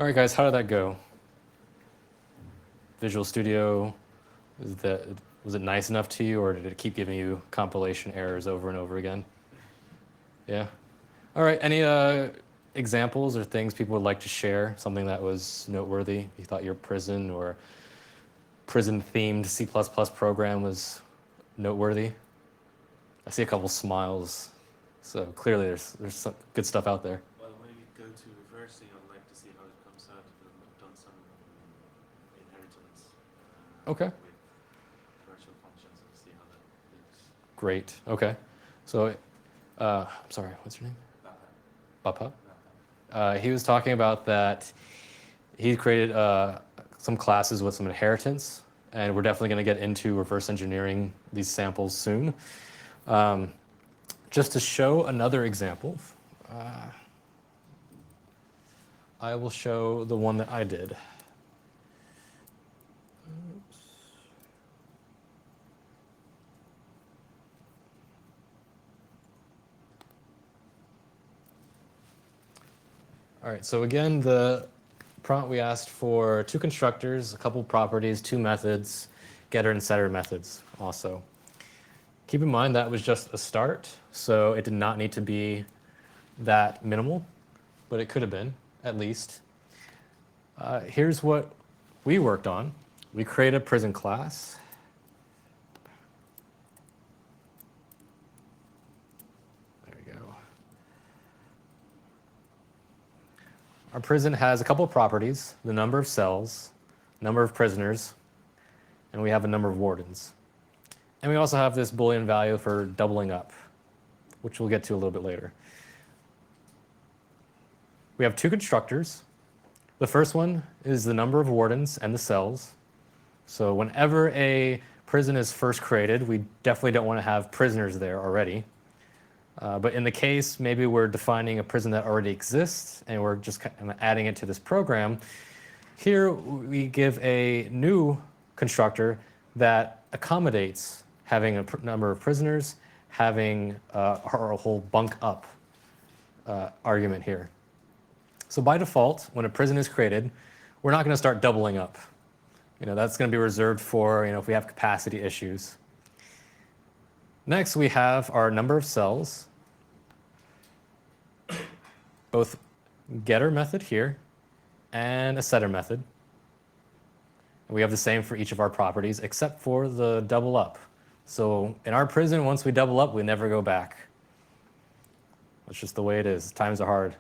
All right, guys, how did that go? Visual Studio, was it nice enough to you, or did it keep giving you compilation errors over and over again? Yeah. All right. Any examples or things people would like to share? Something that was noteworthy? You thought your prison or prison-themed C++ program was noteworthy? I see a couple smiles, so clearly there's some good stuff out there. Well, when you go to reversing, I'd like to see how it comes out if I've done some inheritance Okay. with virtual functions and see how that looks. Great. Okay. So, I'm sorry. What's your name? Bapa. He was talking about that he created some classes with some inheritance, and we're definitely going to get into reverse engineering these samples soon. Just to show another example, I will show the one that I did. All right, so again, the prompt we asked for 2 constructors, a couple properties, 2 methods, getter and setter methods also. Keep in mind that was just a start, so it did not need to be that minimal, but it could have been, at least. Here's what we worked on. We created a prison class. There we go. Our prison has a couple of properties, the number of cells, number of prisoners, and we have a number of wardens. And we also have this Boolean value for doubling up, which we'll get to a little bit later. We have 2 constructors. The first one is the number of wardens and the cells. So whenever a prison is first created, we definitely don't want to have prisoners there already. But in the case, maybe we're defining a prison that already exists and we're just kind of adding it to this program. Here we give a new constructor that accommodates having a number of prisoners, having our whole bunk up argument here. So by default, when a prison is created, we're not going to start doubling up. That's going to be reserved for if we have capacity issues. Next, we have our number of cells, both getter method here and a setter method. And we have the same for each of our properties, except for the double up. So in our prison, once we double up, we never go back. That's just the way it is. Times are hard.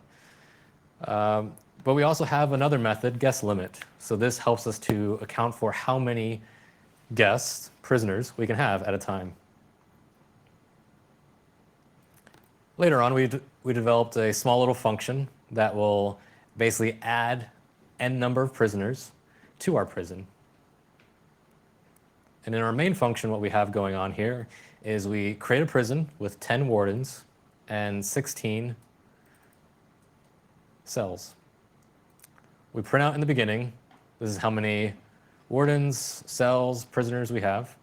But we also have another method, guest limit. So this helps us to account for how many guests, prisoners, we can have at a time. Later on, we developed a small little function that will basically add n number of prisoners to our prison. And in our main function, what we have going on here is we create a prison with 10 wardens and 16 cells. We print out in the beginning, this is how many wardens, cells, prisoners we have.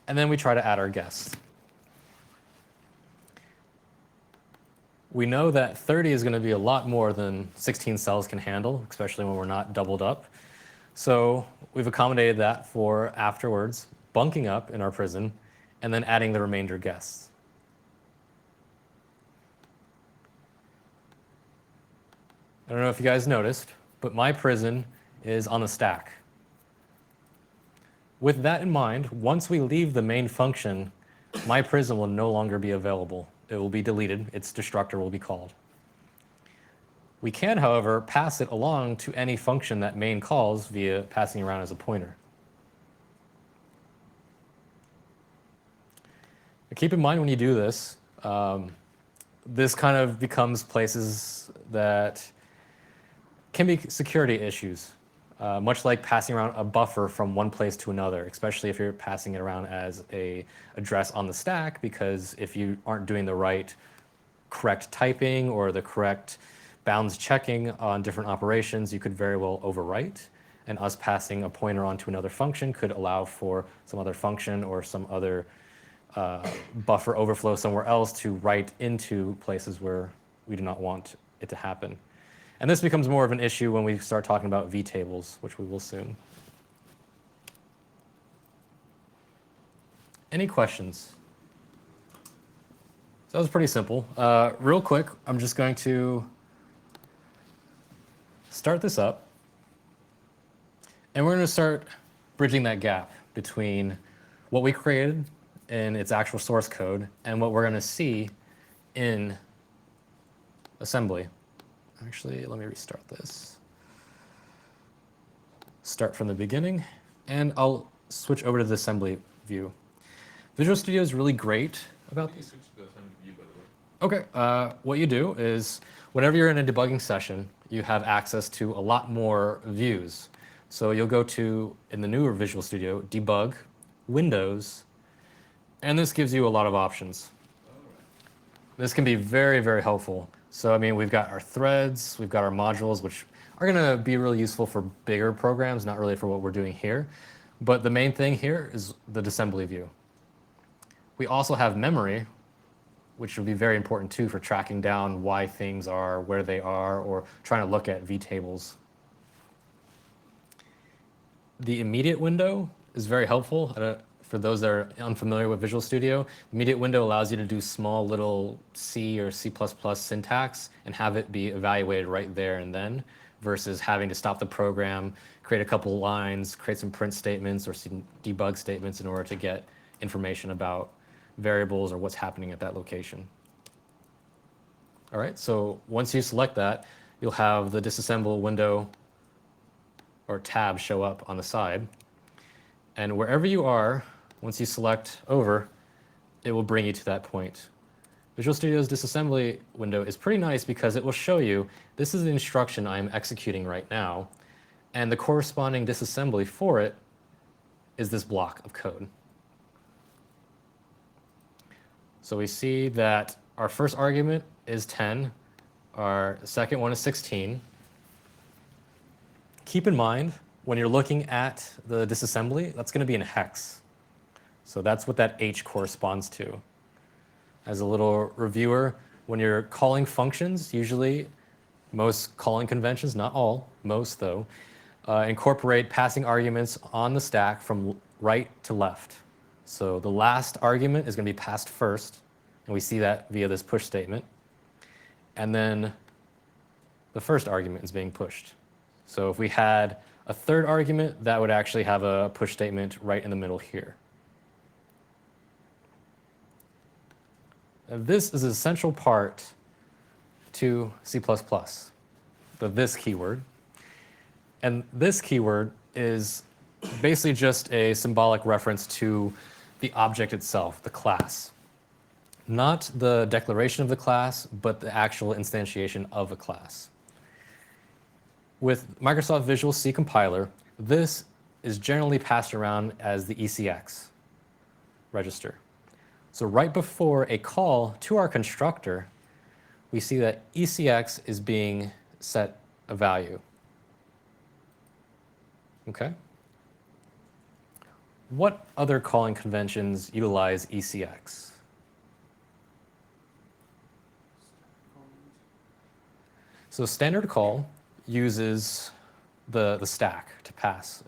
And then we try to add our guests. We know that 30 is going to be a lot more than 16 cells can handle, especially when we're not doubled up. So we've accommodated that for afterwards, bunking up in our prison, and then adding the remainder guests. I don't know if you guys noticed, but my prison is on a stack. With that in mind, once we leave the main function, my prison will no longer be available. It will be deleted. Its destructor will be called. We can, however, pass it along to any function that main calls via passing around as a pointer. But keep in mind when you do this, this kind of becomes places that can be security issues, much like passing around a buffer from one place to another, especially if you're passing it around as an address on the stack, because if you aren't doing the correct typing or the correct bounds checking on different operations, you could very well overwrite, and us passing a pointer onto another function could allow for some other function or some other buffer overflow somewhere else to write into places where we do not want it to happen. And this becomes more of an issue when we start talking about vtables, which we will soon. Any questions? So that was pretty simple. Real quick, I'm just going to start this up. And we're going to start bridging that gap between what we created in its actual source code and what we're going to see in assembly. Actually, let me restart this. Start from the beginning, and I'll switch over to the assembly view. Visual Studio is really great about this. Switch to the assembly view, by the way. Okay, what you do is whenever you're in a debugging session, you have access to a lot more views. So you'll go to, in the newer Visual Studio, Debug, Windows, and this gives you a lot of options. This can be very, very helpful. So, I mean, we've got our threads, we've got our modules, which are going to be really useful for bigger programs, not really for what we're doing here. But the main thing here is the disassembly view. We also have memory, which will be very important too for tracking down why things are where they are or trying to look at vtables. The immediate window is very helpful. For those that are unfamiliar with Visual Studio, immediate window allows you to do small little C or C++ syntax and have it be evaluated right there and then, versus having to stop the program, create a couple lines, create some print statements or some debug statements in order to get information about variables or what's happening at that location. All right, so once you select that, you'll have the disassemble window or tab show up on the side. And wherever you are, once you select over, it will bring you to that point. Visual Studio's disassembly window is pretty nice because it will show you this is the instruction I'm executing right now, and the corresponding disassembly for it is this block of code. So we see that our first argument is 10, our second one is 16. Keep in mind, when you're looking at the disassembly, that's going to be in hex. So that's what that H corresponds to. As a little reviewer, when you're calling functions, usually most calling conventions, not all, most though, incorporate passing arguments on the stack from right to left. So the last argument is going to be passed first, and we see that via this push statement. And then the first argument is being pushed. So if we had a third argument, that would actually have a push statement right in the middle here. And this is an essential part to C++, the this keyword. And this keyword is basically just a symbolic reference to the object itself, the class. Not the declaration of the class, but the actual instantiation of a class. With Microsoft Visual C Compiler, this is generally passed around as the ECX register. So right before a call to our constructor, we see that ECX is being set a value. Okay? What other calling conventions utilize ECX? So standard call uses the stack to pass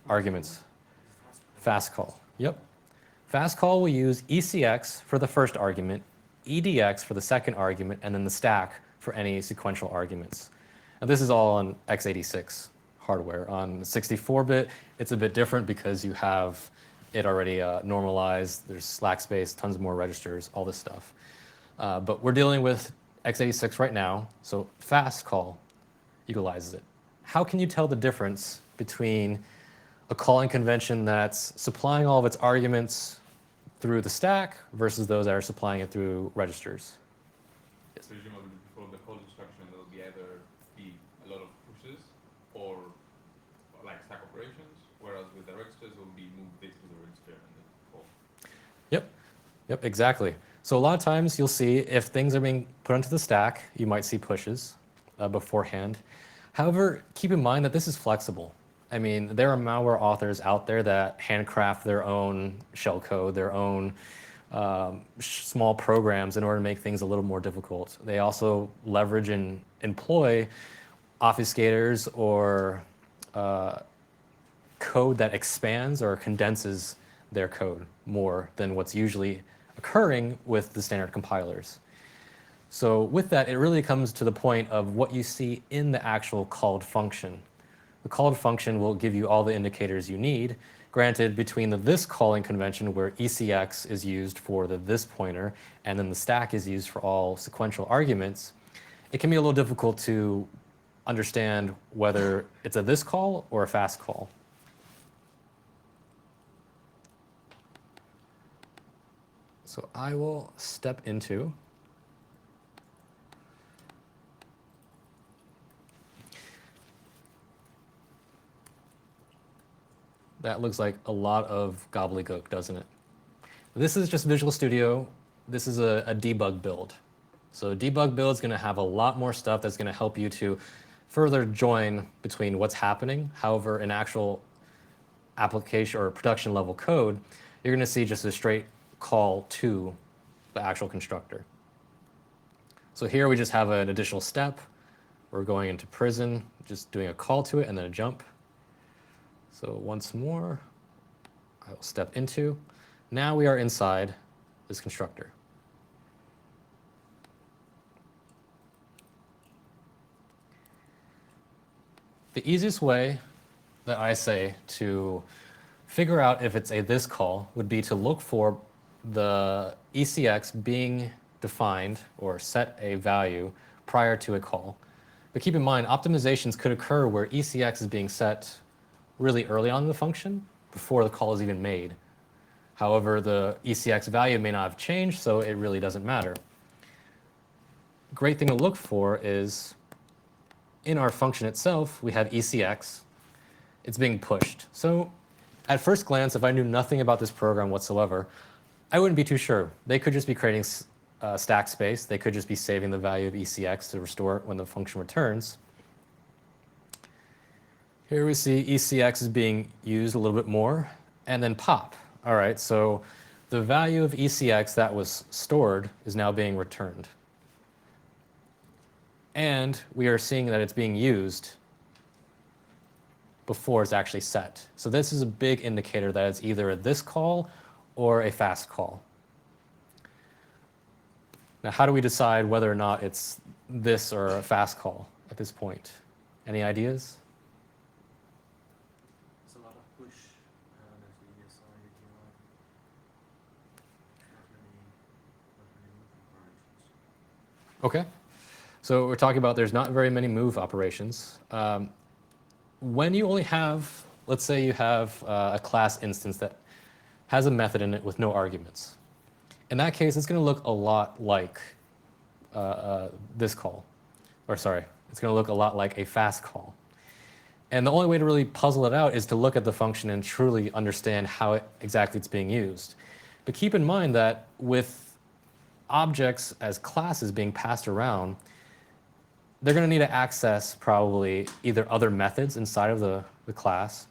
arguments. Fast call, yep. Fast call will use ECX for the first argument, EDX for the second argument, and then the stack for any sequential arguments. Now this is all on x86 hardware. On 64-bit, it's a bit different because you have it already normalized. There's slack space, tons more registers, all this stuff. But we're dealing with x86 right now, so fast call utilizes it. How can you tell the difference between a calling convention that's supplying all of its arguments through the stack versus those that are supplying it through registers? Presumably before the call instruction, there will be either be a lot of pushes or like stack operations, whereas with the registers, it will be move this to the register and then call. Yep, exactly. So a lot of times you'll see if things are being put onto the stack, you might see pushes beforehand. However, keep in mind that this is flexible. I mean, there are malware authors out there that handcraft their own shellcode, their own small programs in order to make things a little more difficult. They also leverage and employ obfuscators or code that expands or condenses their code more than what's usually occurring with the standard compilers. So with that, it really comes to the point of what you see in the actual called function. The called function will give you all the indicators you need. Granted, between the this calling convention where ECX is used for the this pointer and then the stack is used for all sequential arguments, it can be a little difficult to understand whether it's a this call or a fast call. So I will step into that. Looks like a lot of gobbledygook, doesn't it? This is just Visual Studio. This is a debug build. So debug build is going to have a lot more stuff that's going to help you to further join between what's happening. However, in actual application or production level code, you're going to see just a straight call to the actual constructor. So here we just have an additional step. We're going into prison, just doing a call to it and then a jump. So once more, I will step into. Now we are inside this constructor. The easiest way that I say to figure out if it's a this call would be to look for the ECX being defined or set a value prior to a call. But keep in mind, optimizations could occur where ECX is being set really early on in the function before the call is even made. However, the ECX value may not have changed, so it really doesn't matter. Great thing to look for is in our function itself, we have ECX. It's being pushed. So at first glance, if I knew nothing about this program whatsoever, I wouldn't be too sure. They could just be creating stack space. They could just be saving the value of ECX to restore it when the function returns. Here we see ECX is being used a little bit more, and then pop. All right, so the value of ECX that was stored is now being returned. And we are seeing that it's being used before it's actually set. So this is a big indicator that it's either a this call or a fast call. Now, how do we decide whether or not it's this or a fast call at this point? Any ideas? There's a lot of push there's the ESI, UTI. Not many move operations. Okay. So we're talking about there's not very many move operations. When you only have, let's say you have a class instance that has a method in it with no arguments. In that case, it's going to look a lot like this call. Or sorry, it's going to look a lot like a fast call. And the only way to really puzzle it out is to look at the function and truly understand how exactly it's being used. But keep in mind that with objects as classes being passed around, they're going to need to access probably either other methods inside of the class,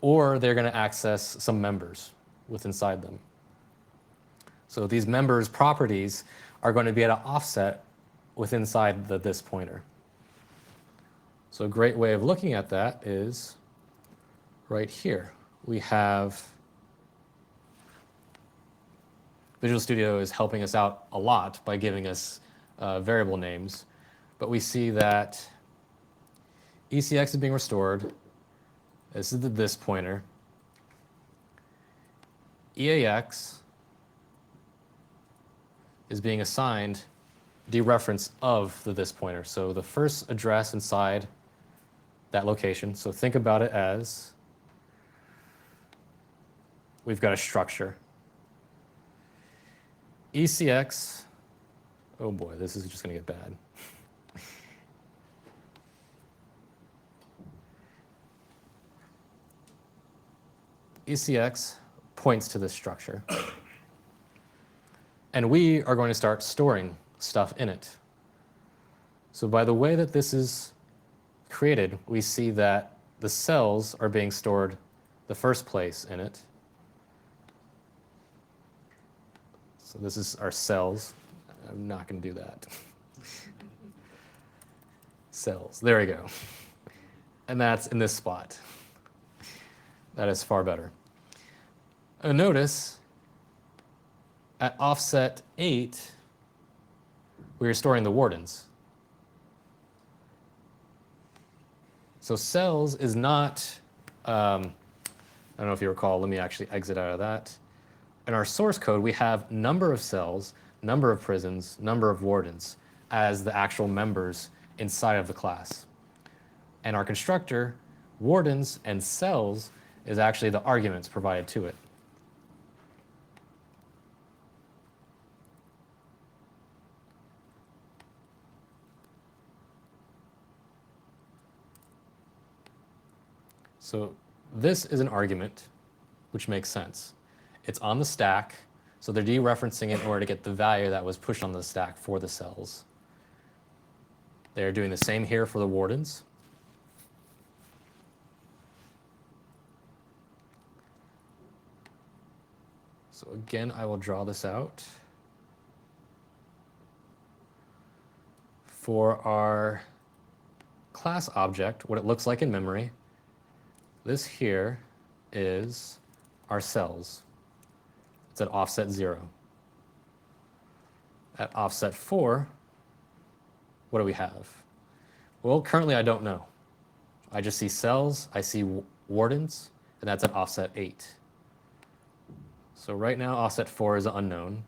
or they're going to access some members with inside them. So these members' properties are going to be at an offset with inside the this pointer. So a great way of looking at that is right here. We have Visual Studio is helping us out a lot by giving us variable names. But we see that ECX is being restored. This is the this pointer. EAX is being assigned dereference of the this pointer. So the first address inside that location. So think about it as we've got a structure. ECX, oh boy, this is just going to get bad. ECX points to this structure. And we are going to start storing stuff in it. So by the way that this is created, we see that the cells are being stored the first place in it. So this is our cells. I'm not going to do that. cells. There we go. And that's in this spot. That is far better. And notice at offset 8, we are storing the wardens. So cells is not, I don't know if you recall, let me actually exit out of that. In our source code, we have number of cells, number of prisons, number of wardens as the actual members inside of the class. And our constructor, wardens and cells, is actually the arguments provided to it. So this is an argument, which makes sense. It's on the stack, so they're dereferencing it in order to get the value that was pushed on the stack for the cells. They're doing the same here for the wardens. So again, I will draw this out. For our class object, what it looks like in memory, this here is our cells. It's at offset 0. At offset 4, what do we have? Well, currently I don't know. I just see cells, I see wardens, and that's at offset 8. So right now, offset 4 is unknown.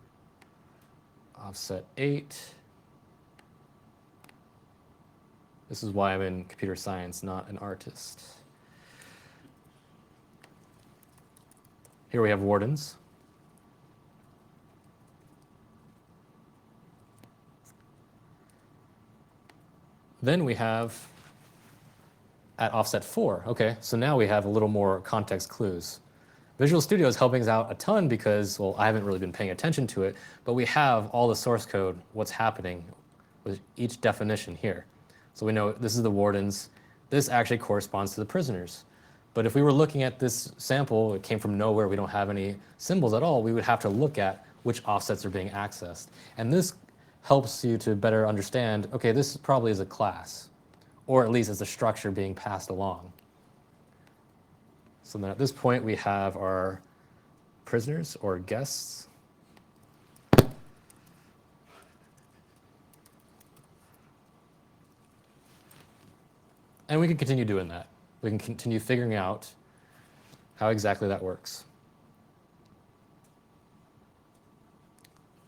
Offset 8. This is why I'm in computer science, not an artist. Here we have wardens. Then we have at offset 4. Okay, so now we have a little more context clues. Visual Studio is helping us out a ton because, well, I haven't really been paying attention to it, but we have all the source code, what's happening with each definition here. So we know this is the wardens. This actually corresponds to the prisoners. But if we were looking at this sample, it came from nowhere, we don't have any symbols at all, we would have to look at which offsets are being accessed. And this helps you to better understand, okay, this probably is a class, or at least as a structure being passed along. So then at this point, we have our prisoners or guests. And we can continue doing that. We can continue figuring out how exactly that works.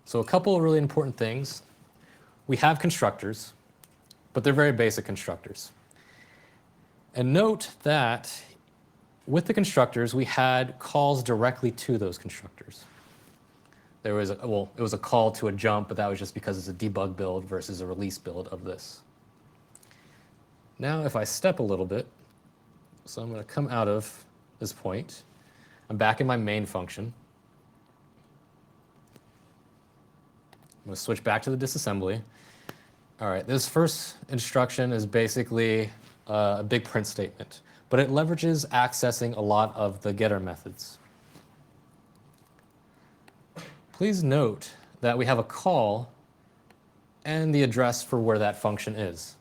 So a couple of really important things. We have constructors, but they're very basic constructors. And note that with the constructors, we had calls directly to those constructors. There was, it was a call to a jump, but that was just because it's a debug build versus a release build of this. Now, if I step a little bit, so I'm going to come out of this point. I'm back in my main function. I'm going to switch back to the disassembly. All right, this first instruction is basically a big print statement, but it leverages accessing a lot of the getter methods. Please note that we have a call and the address for where that function is.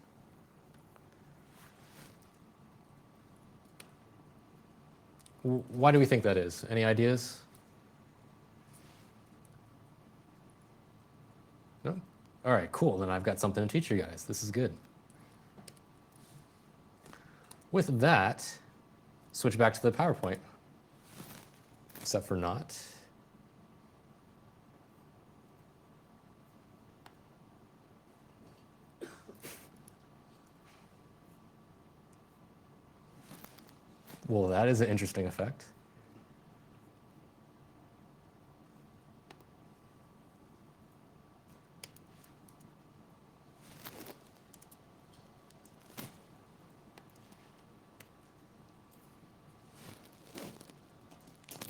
Why do we think that is? Any ideas? No? All right, cool. Then I've got something to teach you guys. This is good. With that, switch back to the PowerPoint, except for not. Well, that is an interesting effect.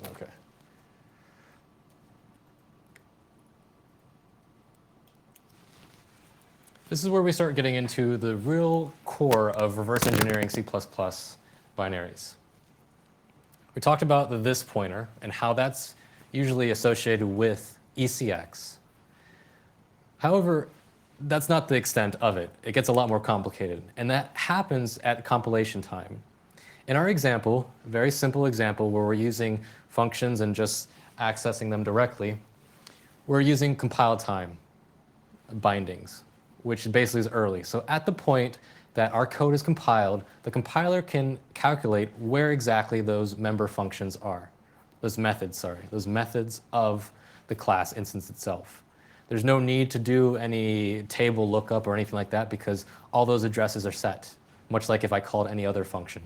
Okay. This is where we start getting into the real core of reverse engineering C++ binaries. We talked about the this pointer and how that's usually associated with ECX. However, that's not the extent of it. It gets a lot more complicated. And that happens at compilation time. In our example, a very simple example where we're using functions and just accessing them directly, we're using compile time bindings, which basically is early. So at the point that our code is compiled, the compiler can calculate where exactly those member functions are. Those methods of the class instance itself. There's no need to do any table lookup or anything like that because all those addresses are set, much like if I called any other function.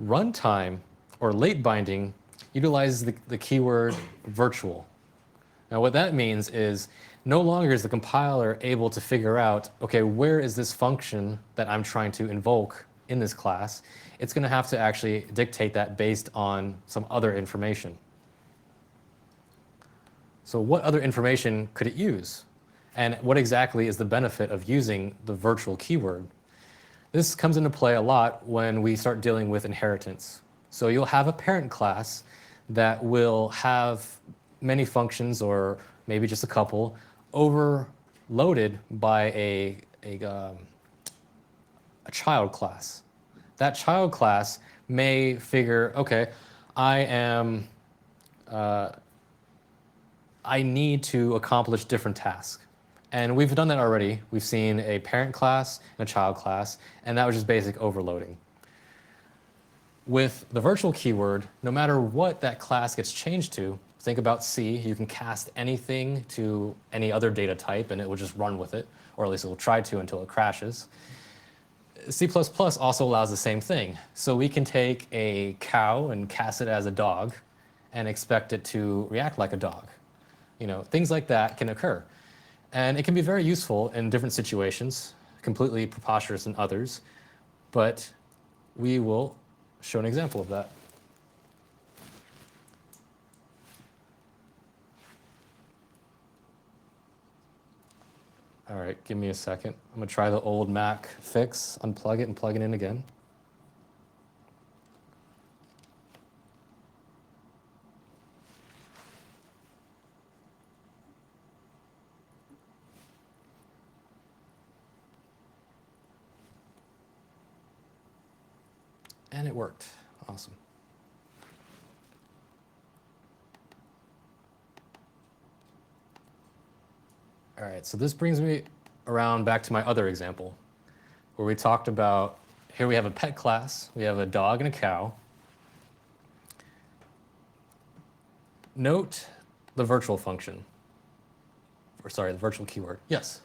Runtime or late binding utilizes the keyword virtual. Now what that means is no longer is the compiler able to figure out, okay, where is this function that I'm trying to invoke in this class? It's going to have to actually dictate that based on some other information. So what other information could it use? And what exactly is the benefit of using the virtual keyword? This comes into play a lot when we start dealing with inheritance. So you'll have a parent class that will have many functions, or maybe just a couple, overloaded by a child class. That child class may figure, okay, I need to accomplish different tasks. And we've done that already. We've seen a parent class and a child class, and that was just basic overloading. With the virtual keyword, no matter what that class gets changed to, think about C, you can cast anything to any other data type and it will just run with it, or at least it will try to until it crashes. C++ also allows the same thing. So we can take a cow and cast it as a dog and expect it to react like a dog. You know, things like that can occur. And it can be very useful in different situations, completely preposterous in others, but we will show an example of that. All right, give me a second. I'm gonna try the old Mac fix, unplug it and plug it in again. And it worked. Awesome. All right, so this brings me around back to my other example, where we talked about, here we have a pet class, we have a dog and a cow. Note the virtual function, or sorry, the virtual keyword. Yes?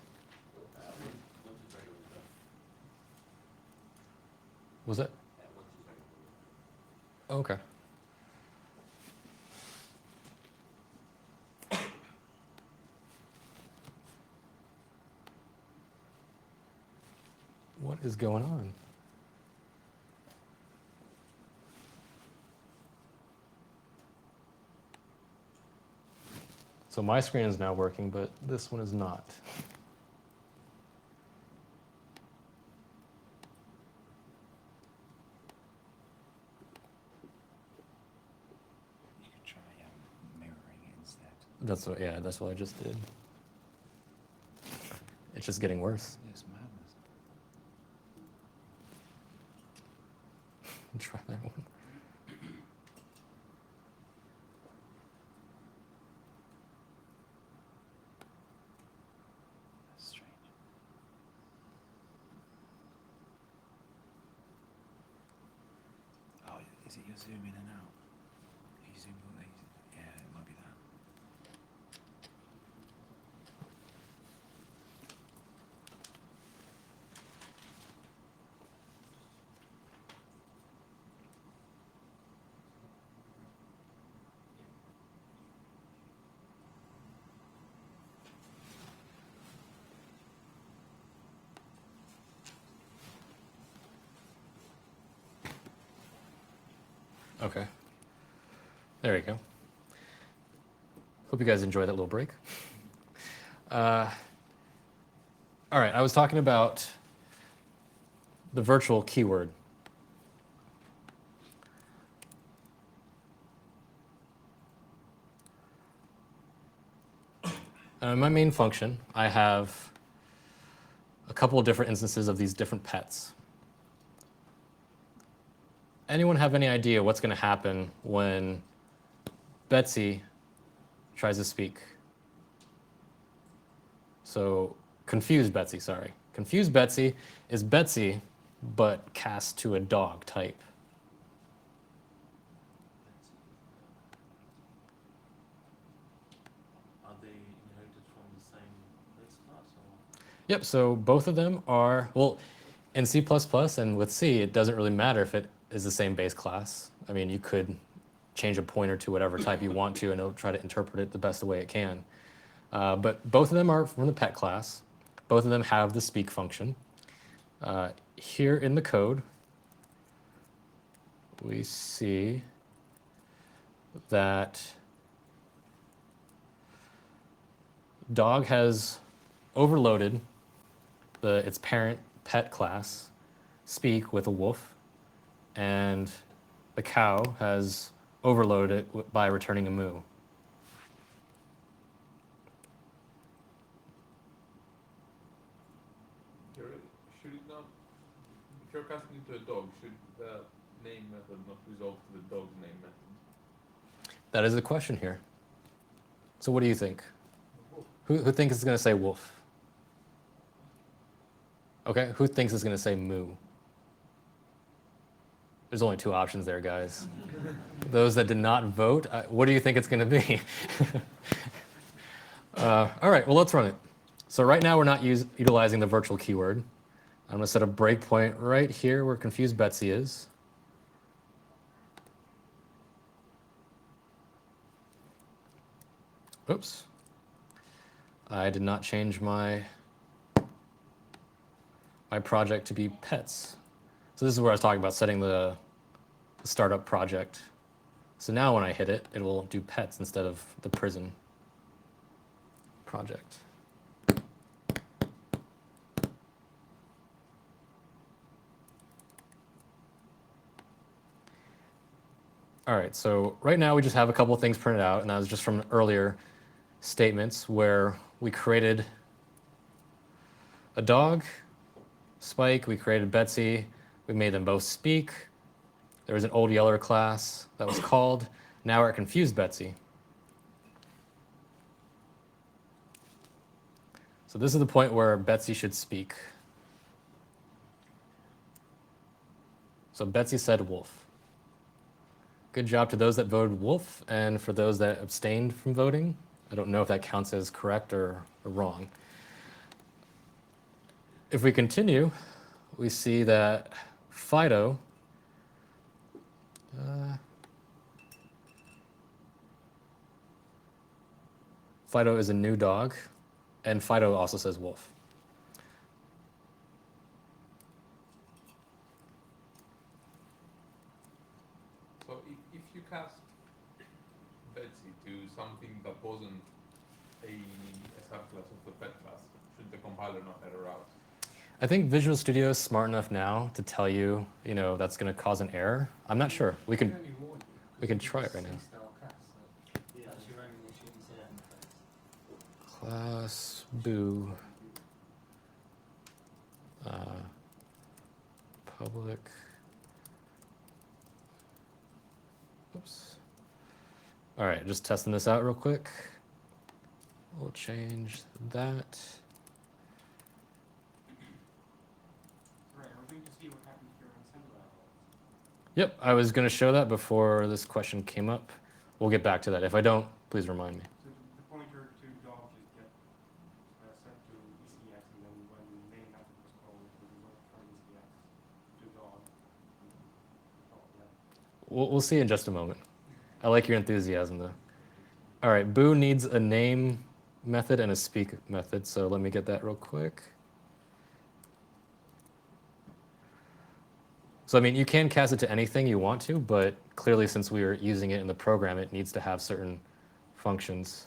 Was it? Okay. What is going on? So my screen is now working, but this one is not. You could try mirroring it instead. That's what, yeah, that's what I just did. It's just getting worse. It's madness. Try that one. That's strange. Oh, is it your zoom in and out? Are you zooming? Yeah, it might be that. Okay. There you go. Hope you guys enjoyed that little break. All right, I was talking about the virtual keyword. My main function, I have a couple of different instances of these different pets. Anyone have any idea what's going to happen when Betsy tries to speak? So, confused Betsy, sorry. Confused Betsy is Betsy, but cast to a dog type. Are they inherited from the same base class or? Yep, so both of them are, well, in C++ and with C, it doesn't really matter if it is the same base class. I mean, you could change a pointer to whatever type you want to, and it'll try to interpret it the best way it can. But both of them are from the pet class. Both of them have the speak function. Here in the code, we see that dog has overloaded its parent pet class, speak, with a wolf, and the cow has overloaded it by returning a moo. Should it not, if you're casting it to a dog, should the name method not resolve to the dog's name method? That is the question here. So what do you think? Who thinks it's going to say wolf? Okay, who thinks it's going to say moo? There's only two options there, guys. Those that did not vote, what do you think it's going to be? All right, well, let's run it. So right now we're not utilizing the virtual keyword. I'm going to set a breakpoint right here where confused Betsy is. Oops. I did not change my project to be pets. So this is where I was talking about setting the startup project. So now when I hit it, it will do pets instead of the prison project. All right, so right now we just have a couple of things printed out, and that was just from earlier statements where we created a dog, Spike, we created Betsy, we made them both speak. There was an old Yeller class that was called. Now we're at confused Betsy. So this is the point where Betsy should speak. So Betsy said wolf. Good job to those that voted wolf, and for those that abstained from voting. I don't know if that counts as correct or wrong. If we continue, we see that Fido Fido is a new dog, and Fido also says wolf. So if you cast Betsy to something that wasn't a subclass of the pet class, should the compiler not error out? I think Visual Studio is smart enough now to tell you, that's going to cause an error. I'm not sure. We can try it right now. Class boo public. Oops. All right, just testing this out real quick. We'll change that. Right, I'm going to see what happened here on send level. Yep, I was going to show that before this question came up. We'll get back to that. If I don't, please remind me. So the pointer to dog just get set to ECX, and then when the main method was called, it would look from ECX to dog. We'll see in just a moment. I like your enthusiasm, though. All right, boo needs a name method and a speak method, so let me get that real quick. So, I mean, you can cast it to anything you want to, but clearly since we are using it in the program, it needs to have certain functions.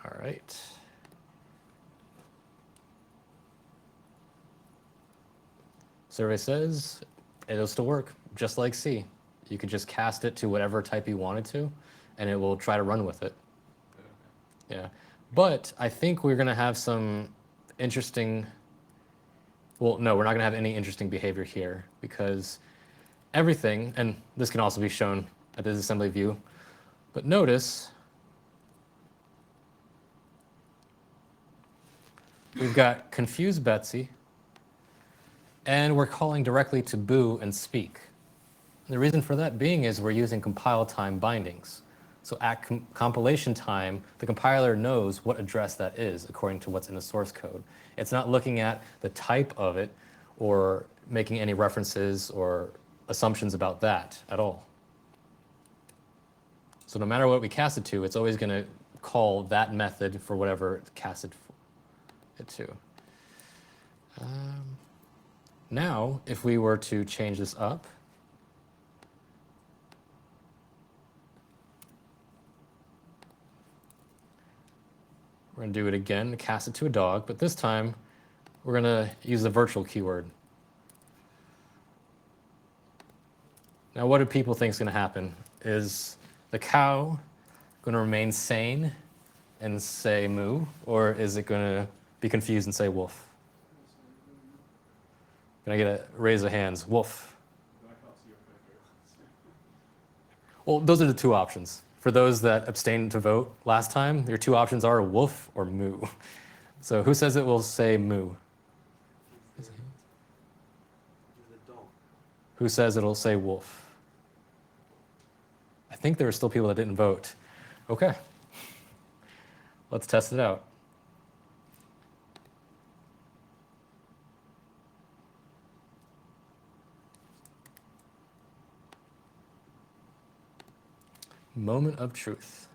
All right. Survey says it'll still work, just like C. You could just cast it to whatever type you wanted to, and it will try to run with it. Yeah. But I think we're going to have some interesting, well, no, we're not going to have any interesting behavior here because everything, and this can also be shown at this assembly view, but notice we've got confused Betsy, and we're calling directly to boo and speak. The reason for that being is we're using compile time bindings. So at compilation time, the compiler knows what address that is according to what's in the source code. It's not looking at the type of it or making any references or assumptions about that at all. So no matter what we cast it to, it's always going to call that method for whatever it's casted it to. Now, if we were to change this up, we're going to do it again, cast it to a dog, but this time we're going to use the virtual keyword. Now, what do people think is going to happen? Is the cow going to remain sane and say moo, or is it going to be confused and say woof? Can I get a raise of hands? Woof. Well, those are the two options. For those that abstained to vote last time, your two options are woof or moo. So who says it will say moo? The dog. Who says it'll say wolf? I think there are still people that didn't vote. Okay. Let's test it out. Moment of truth.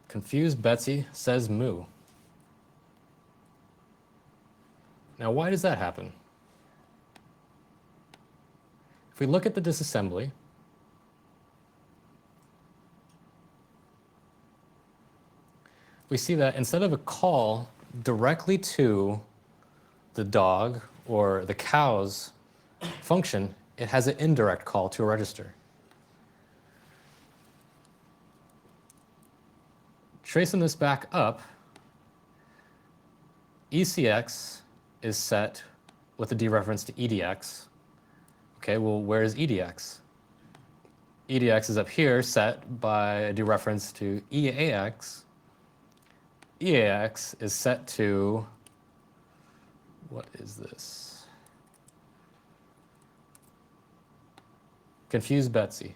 Confused Betsy says moo. Now, why does that happen? If we look at the disassembly, we see that instead of a call directly to the dog or the cow's function, it has an indirect call to a register. Tracing this back up, ECX is set with a dereference to EDX. Okay, well, where is EDX? EDX is up here set by a dereference to EAX. EAX is set to, what is this? Confused Betsy.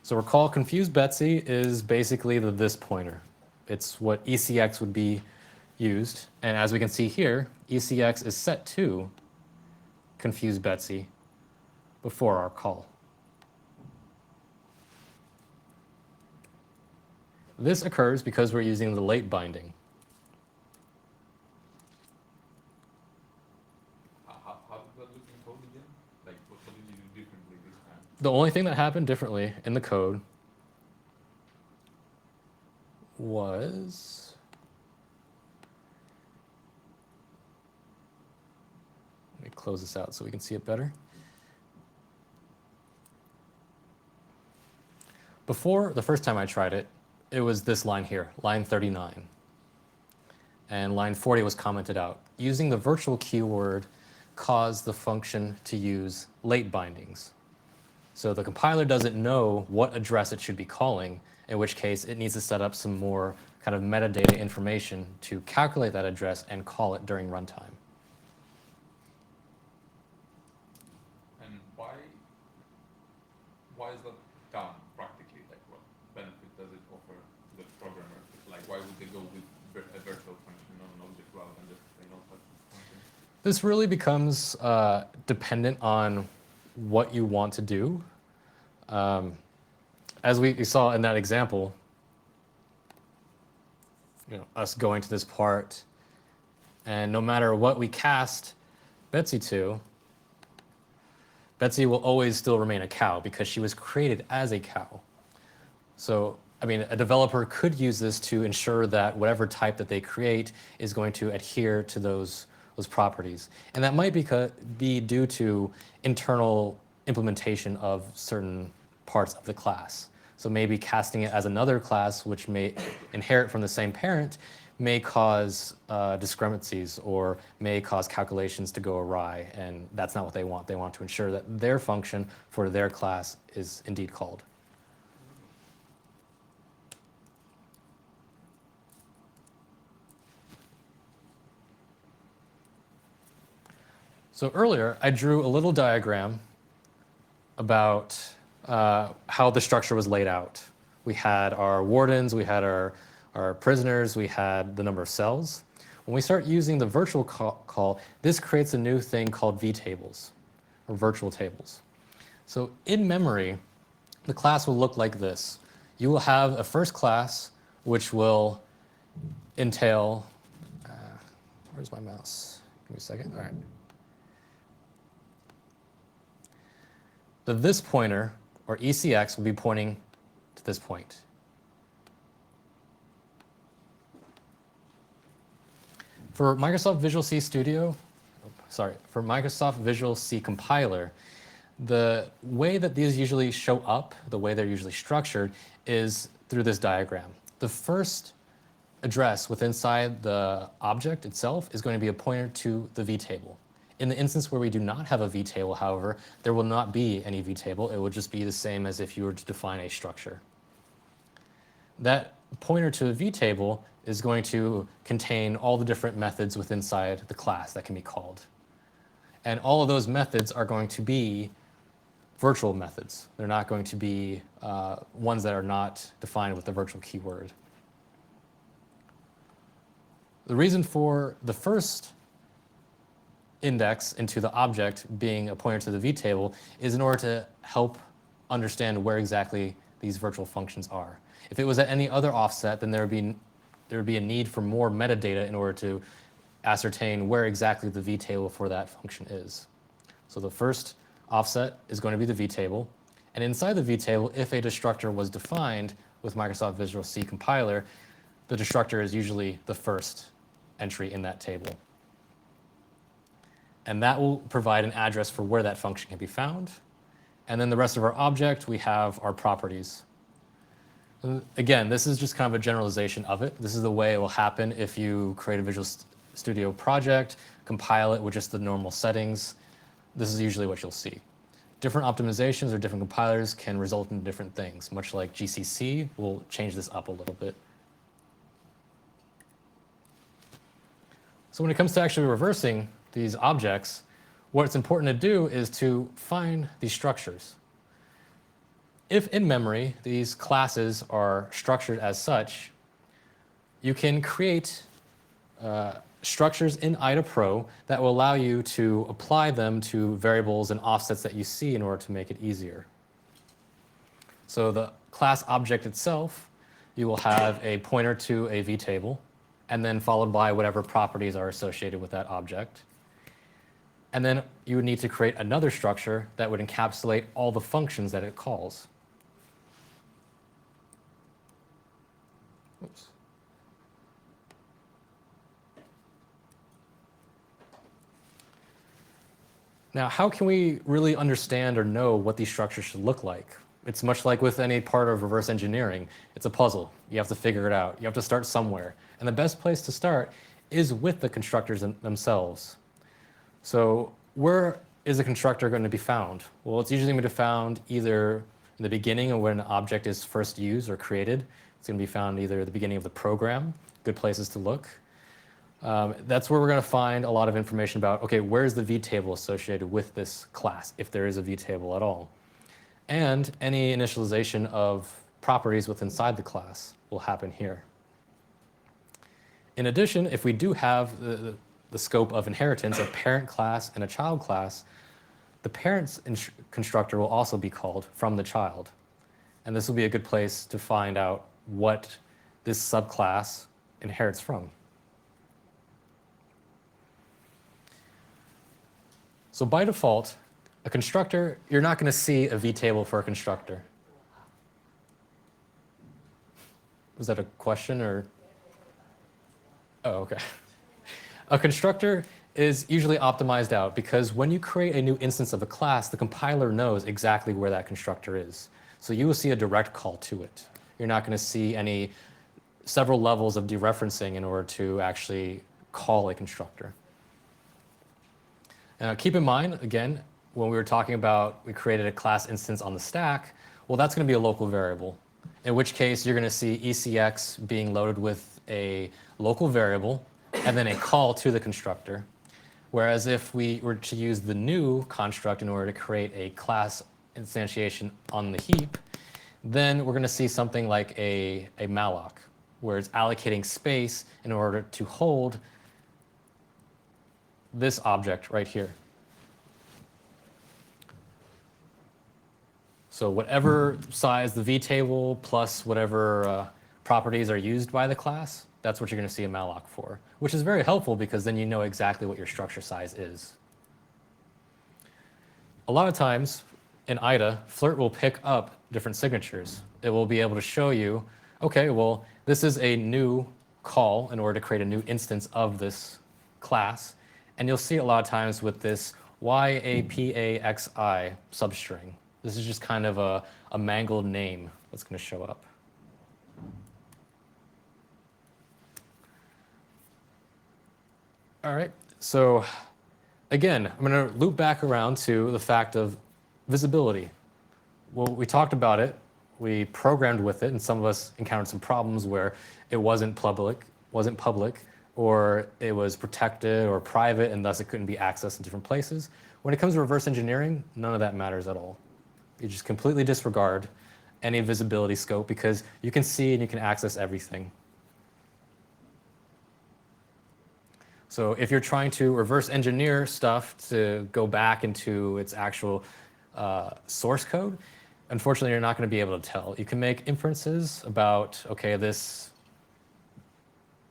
So recall, confused Betsy is basically the this pointer. It's what ECX would be used. And as we can see here, ECX is set to confused Betsy before our call. This occurs because we're using the late binding. How did that look in code again? Like, what did you do differently this time? The only thing that happened differently in the code was, let me close this out so we can see it better. Before, the first time I tried it, it was this line here, line 39. And line 40 was commented out. Using the virtual keyword caused the function to use late bindings. So the compiler doesn't know what address it should be calling, in which case it needs to set up some more kind of metadata information to calculate that address and call it during runtime. And why is that done practically? Like, what benefit does it offer the programmer? Like, why would they go with a virtual function on an object rather than just plain old function? This really becomes dependent on what you want to do. As we saw in that example, us going to this part, and no matter what we cast Betsy to, Betsy will always still remain a cow because she was created as a cow. So, I mean, a developer could use this to ensure that whatever type that they create is going to adhere to those those properties. And that might be due to internal implementation of certain parts of the class. So maybe casting it as another class, which may inherit from the same parent, may cause discrepancies or may cause calculations to go awry, and that's not what they want. They want to ensure that their function for their class is indeed called. So earlier, I drew a little diagram about how the structure was laid out. We had our wardens, we had our prisoners, we had the number of cells. When we start using the virtual call, this creates a new thing called vtables, or virtual tables. So in memory, the class will look like this. You will have a first class, which will entail, where's my mouse? Give me a second, all right. The this pointer, or ECX, will be pointing to this point. For Microsoft Visual C Studio, for Microsoft Visual C Compiler, the way that these usually show up, the way they're usually structured, is through this diagram. The first address within inside the object itself is going to be a pointer to the vtable. In the instance where we do not have a vtable, however, there will not be any vtable. It will just be the same as if you were to define a structure. That pointer to a vtable is going to contain all the different methods within inside the class that can be called. And all of those methods are going to be virtual methods. They're not going to be ones that are not defined with the virtual keyword. The reason for the first index into the object being a pointer to the vtable is in order to help understand where exactly these virtual functions are. If it was at any other offset, then there would be a need for more metadata in order to ascertain where exactly the vtable for that function is. So the first offset is going to be the vtable, and inside the vtable, if a destructor was defined with Microsoft Visual C Compiler, the destructor is usually the first entry in that table. And that will provide an address for where that function can be found. And then the rest of our object, we have our properties. Again, this is just kind of a generalization of it. This is the way it will happen if you create a Visual Studio project, compile it with just the normal settings. This is usually what you'll see. Different optimizations or different compilers can result in different things, much like GCC will change this up a little bit. So when it comes to actually reversing these objects, what's important to do is to find these structures. If in memory these classes are structured as such, you can create structures in IDA Pro that will allow you to apply them to variables and offsets that you see in order to make it easier. So the class object itself, you will have a pointer to a vtable, and then followed by whatever properties are associated with that object. And then you would need to create another structure that would encapsulate all the functions that it calls. Oops. Now, how can we really understand or know what these structures should look like? It's much like with any part of reverse engineering. It's a puzzle. You have to figure it out. You have to start somewhere. And the best place to start is with the constructors themselves. So where is a constructor going to be found? Well, it's usually going to be found either in the beginning of when an object is first used or created. It's going to be found either at the beginning of the program, good places to look. That's where we're going to find a lot of information about, okay, where's the vtable associated with this class, if there is a vtable at all. And any initialization of properties within inside the class will happen here. In addition, if we do have the scope of inheritance, a parent class and a child class, the parent's constructor will also be called from the child. And this will be a good place to find out what this subclass inherits from. So by default, a constructor, you're not going to see a vtable for a constructor. Was that a question or? Oh, okay. A constructor is usually optimized out because when you create a new instance of a class, the compiler knows exactly where that constructor is. So you will see a direct call to it. You're not going to see any several levels of dereferencing in order to actually call a constructor. Keep in mind, again, when we were talking about we created a class instance on the stack, well, that's going to be a local variable, in which case you're going to see ECX being loaded with a local variable and then a call to the constructor. Whereas if we were to use the new construct in order to create a class instantiation on the heap, then we're going to see something like a malloc, where it's allocating space in order to hold this object right here. So whatever size the vtable plus whatever properties are used by the class, that's what you're going to see a malloc for, which is very helpful because then you know exactly what your structure size is. A lot of times in IDA, Flirt will pick up different signatures. It will be able to show you, okay, well, this is a new call in order to create a new instance of this class. And you'll see it a lot of times with this YAPAXI substring. This is just kind of a mangled name that's going to show up. All right, so again, I'm going to loop back around to the fact of visibility. Well, we talked about it, we programmed with it, and some of us encountered some problems where it wasn't public, or it was protected or private, and thus it couldn't be accessed in different places. When it comes to reverse engineering, none of that matters at all. You just completely disregard any visibility scope because you can see and you can access everything. So if you're trying to reverse engineer stuff to go back into its actual source code, unfortunately, you're not going to be able to tell. You can make inferences about, okay, this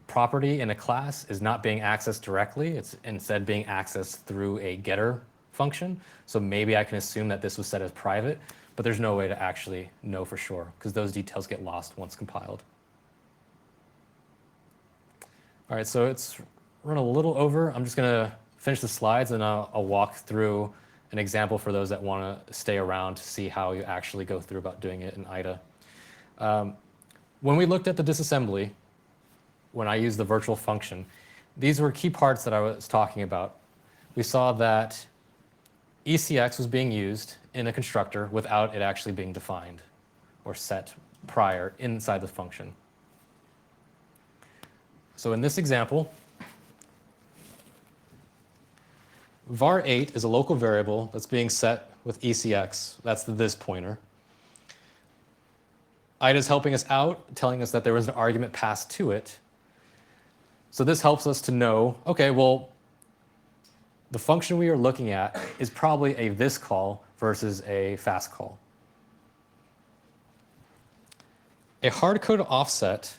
property in a class is not being accessed directly. It's instead being accessed through a getter function. So maybe I can assume that this was set as private, but there's no way to actually know for sure because those details get lost once compiled. All right, so it's run a little over. I'm just going to finish the slides and I'll walk through an example for those that want to stay around to see how you actually go through about doing it in IDA. When we looked at the disassembly, when I used the virtual function, these were key parts that I was talking about. We saw that ECX was being used in a constructor without it actually being defined or set prior inside the function. So in this example, var8 is a local variable that's being set with ECX. That's the this pointer. IDA is helping us out, telling us that there was an argument passed to it. So this helps us to know, okay, well, the function we are looking at is probably a this call versus a fast call. A hard-code offset,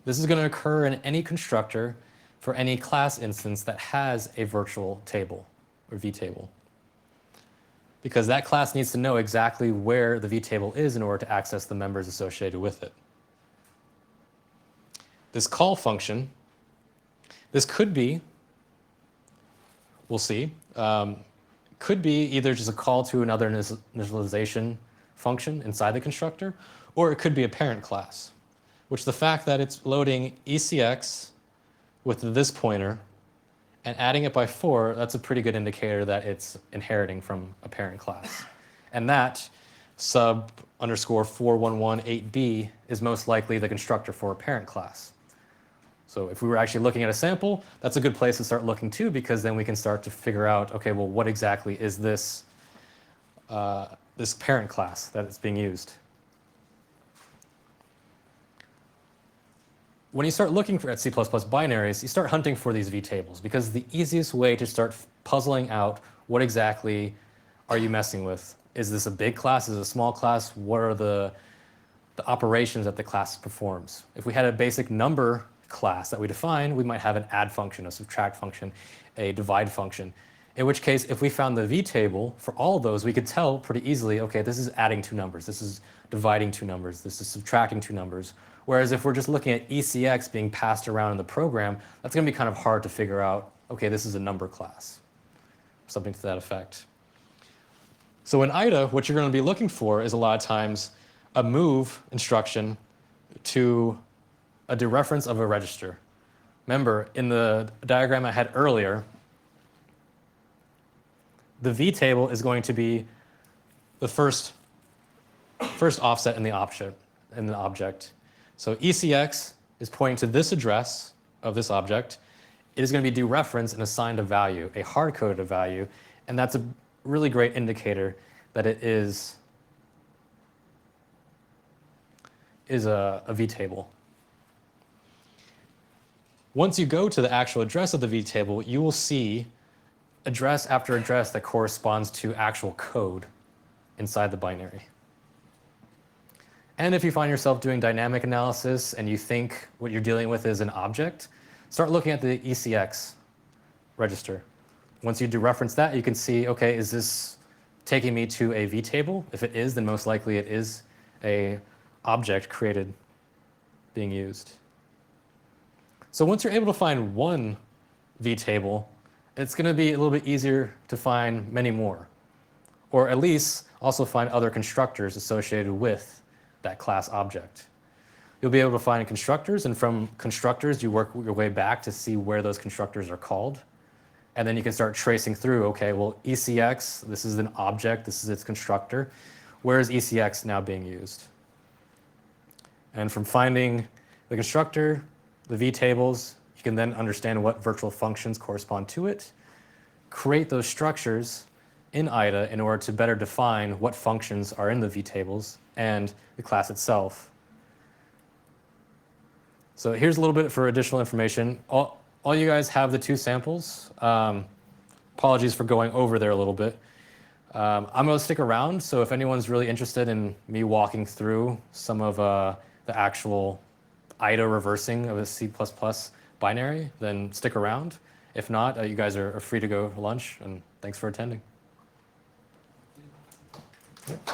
this is going to occur in any constructor for any class instance that has a virtual table or vtable. Because that class needs to know exactly where the vtable is in order to access the members associated with it. This call function, this could be, we'll see, could be either just a call to another initialization function inside the constructor, or it could be a parent class, which the fact that it's loading ECX with this pointer and adding it by 4, that's a pretty good indicator that it's inheriting from a parent class. And that sub underscore 4118b is most likely the constructor for a parent class. So if we were actually looking at a sample, that's a good place to start looking too, because then we can start to figure out, okay, well, what exactly is this, this parent class that is being used? When you start looking at C++ binaries, you start hunting for these vtables because the easiest way to start puzzling out what exactly are you messing with. Is this a big class? Is it a small class? What are the operations that the class performs? If we had a basic number class that we define, we might have an add function, a subtract function, a divide function. In which case, if we found the vtable for all of those, we could tell pretty easily, okay, this is adding 2 numbers, this is dividing 2 numbers, this is subtracting 2 numbers. Whereas if we're just looking at ECX being passed around in the program, that's going to be kind of hard to figure out, okay, this is a number class, something to that effect. So in IDA, what you're going to be looking for is a lot of times a move instruction to a dereference of a register. Remember, in the diagram I had earlier, the V table is going to be the first offset in the object. So ECX is pointing to this address of this object. It is going to be dereferenced and assigned a value, a hard-coded value, and that's a really great indicator that it is a V table. Once you go to the actual address of the V table, you will see address after address that corresponds to actual code inside the binary. And if you find yourself doing dynamic analysis and you think what you're dealing with is an object, start looking at the ECX register. Once you dereference that, you can see, okay, is this taking me to a V table? If it is, then most likely it is a object created being used. So once you're able to find one V table, it's going to be a little bit easier to find many more, or at least also find other constructors associated with that class object. You'll be able to find constructors, and from constructors, you work your way back to see where those constructors are called. And then you can start tracing through, okay, well, ECX, this is an object, this is its constructor. Where is ECX now being used? And from finding the constructor, the V tables, you can then understand what virtual functions correspond to it, create those structures in IDA in order to better define what functions are in the V tables and the class itself. So here's a little bit for additional information. All you guys have the 2 samples. Apologies for going over there a little bit. I'm going to stick around, so if anyone's really interested in me walking through some of the actual IDA reversing of a C++ binary, then stick around. If not, you guys are free to go to lunch, and thanks for attending. Yep.